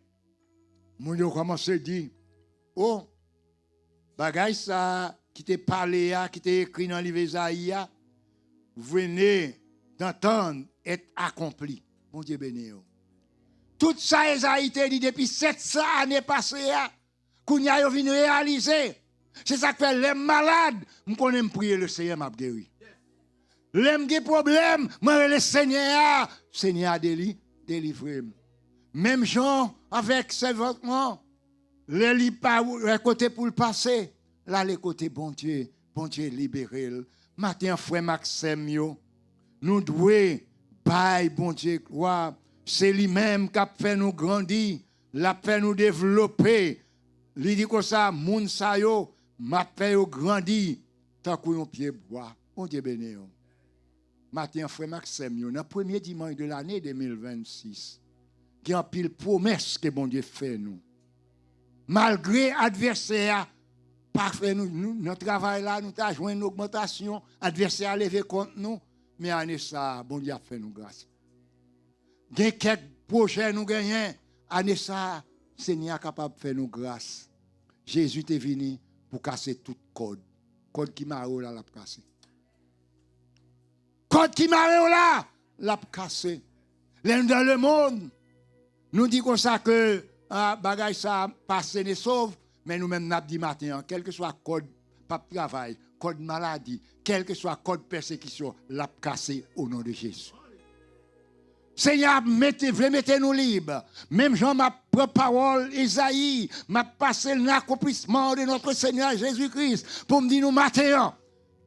mon Dieu commence à dire, oh, bagay ça, qui t'est parlé, qui t'est écrit dans le livre d'Isaïe, venez d'entendre être accompli. Mon Dieu béni. Tout ça, Isaïe t'a dit depuis 700 années passées, qu'on y a venu réaliser. C'est ça que fait les malades, je connais prier le Seigneur m'a guéri. Les des problèmes, moi le Seigneur délivré. Même gens avec ses vêtements, les lit pas côté pour le passer, là les côtés bon Dieu libéré. Matin frère Maxime yo, nous devons bailler bon Dieu gloire, c'est lui-même qui a fait nous grandir, l'a fait nous développer. Il dit comme ça, moun sa yo m'a fait grandir tant qu'on pied bois. Bon Dieu béni. Matin, frère Maxime, dans le premier dimanche de l'année 2026, il y a un pile promesse que bon Dieu fait nous. Malgré l'adversaire, parfait, notre travail là, nous avons joué une augmentation, l'adversaire a levé contre nous, mais année ça, bon Dieu a fait nous grâce. Il y a quelques projets nous gagnons, année ça, Seigneur est capable de faire nous grâce. Jésus est venu pour casser tout code. Code qui m'a là, l'a cassé. Code qui m'a là, l'a cassé. Dans le monde, nous disons comme ça que bagay ça passe ne sauve, mais nous-mêmes nous dit matin, quel que soit code pas travail, code maladie, quel que soit code persécution, l'a cassé au nom de Jésus. Seigneur, mettez-nous libres. Même Jean, ma propre parole, Isaïe, m'a passé l'accomplissement de notre Seigneur Jésus-Christ pour me dire nous matin,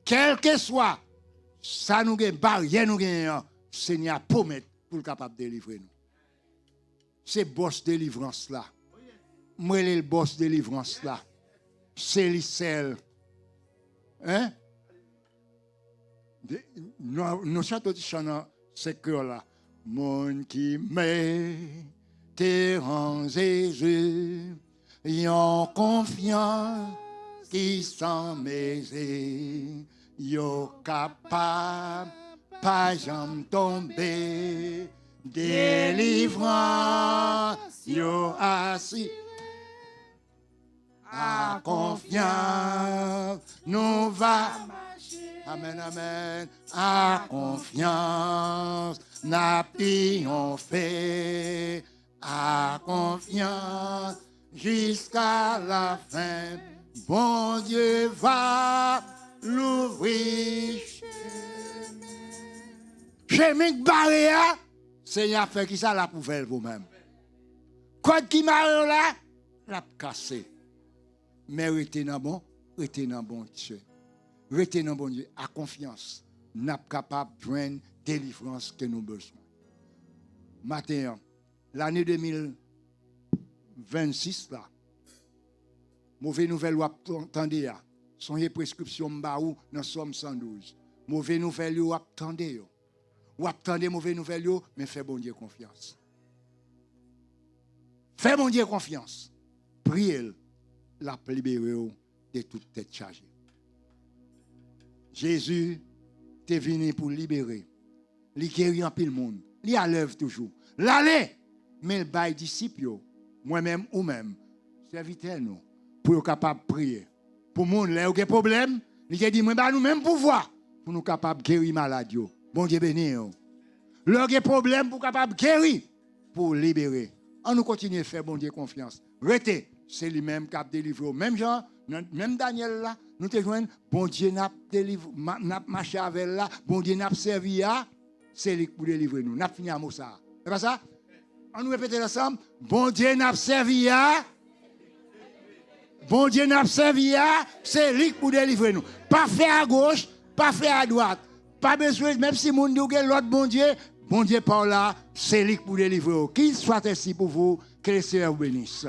quel que soit, ça nous gagne, barrière nous gagne, Seigneur, promet pour le capable de délivrer nous. C'est boss délivrance là. Moi, le boss délivrance là. C'est l'icelle. Hein? Nous chantons ce cœur-là. Mon qui m'est en Jésus, yon confiance qui s'en mêle, yon capable, pas jamais tomber, délivrance, yon assis. À confiance, nous va. Amen, amen. À confiance, n'a fait. À confiance, jusqu'à la fin. Bon Dieu va l'ouvrir. Chemin barrière, Seigneur fait qui ça la pouvelle vous-même. Quoi qui m'a là, l'a cassé. Mais restez dans bon Dieu. Restez dans bon Dieu, à confiance. Nous sommes capables de joindre délivrance que nous avons besoin. Matin, l'année 2026, là, mauvaise nouvelle, vous attendez, son prescription mbaou dans Somme 112. Mauvaise nouvelle, vous attendez. Vous attendez mauvaise nouvelle, mais faites bon Dieu confiance. Faites bon Dieu confiance. Priez la libérer de toute tête chargée. Jésus est venu pour libérer. Il guérit en pile monde. Il a l'œuvre toujours. L'allez, mais il baille disciples, moi-même ou même, serviteurs nous, pour être capable de prier. Pour les gens qui ont des problèmes, il a dit, moi, nous même pouvoir pour nous capables de guérir malade. Bon Dieu béni. Leur des problèmes pour capable de guérir, pour libérer. On nous continue à faire bon Dieu confiance. Restez, c'est lui-même qui a délivré. Même Jean, même Daniel là, nous te joignons, bon Dieu n'a délivré, n'a marché avec là, bon Dieu n'a servi là, c'est lui pour délivrer nous. N'a fini à Moussa. C'est pas ça? On nous répète ensemble, bon Dieu n'a servi là. Bon Dieu n'a servi là, c'est lui pour délivrer nous. Pas fait à gauche, pas fait à droite. Pas besoin, même si mon Dieu l'autre bon Dieu par là, c'est lui pour délivrer. Qu'il soit ainsi pour vous, que le Seigneur vous bénisse.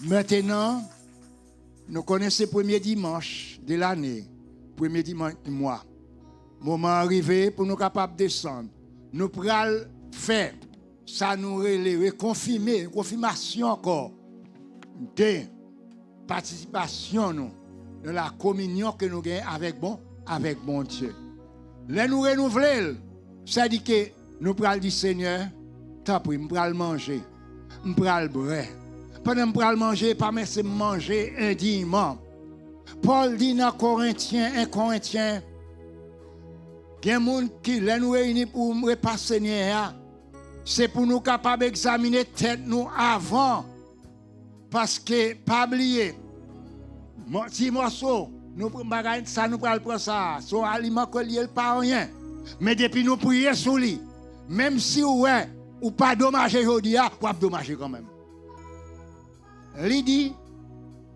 Maintenant, nous connaissons le premier dimanche de l'année, premier dimanche du mois. Moment arrivé pour nous capables de descendre. Nous pourrons faire, ça nous relève, confirmer, une confirmation encore de participation nous, de la communion que nous avons avec bon Dieu. Là nous renouveler, ça dit que nous pourrons dire Seigneur, tant pis, nous pourrons manger, nous pourrons boire. Pendant que nous manger, pas mais c'est manger indignement. Paul dit dans Corinthiens, 1 Corinthiens, il y a des gens qui nous réunissent pour me repasser, c'est pour nous capables d'examiner tête nous avant. Parce que, pas oublier, si morceau, ça nous prend ça, son aliment que lié pas rien. Mais depuis nous prions sur lui, même si ouais, ou pas dommager aujourd'hui, ou pas dommager quand même. Il dit,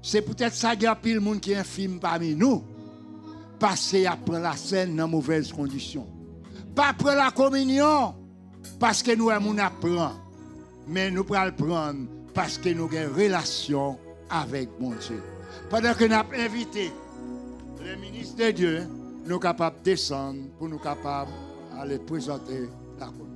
c'est peut-être ça qu'il y a pile monde qui est infime parmi nous, parce qu'il prend la scène dans mauvaises conditions. Pas prendre la communion, parce que nous apprenons, mais nous prenons le prendre parce que nous avons une relation avec mon Dieu. Pendant que nous avons invité les ministres de Dieu, nous sommes capables de descendre pour nous capables d'aller présenter la communion.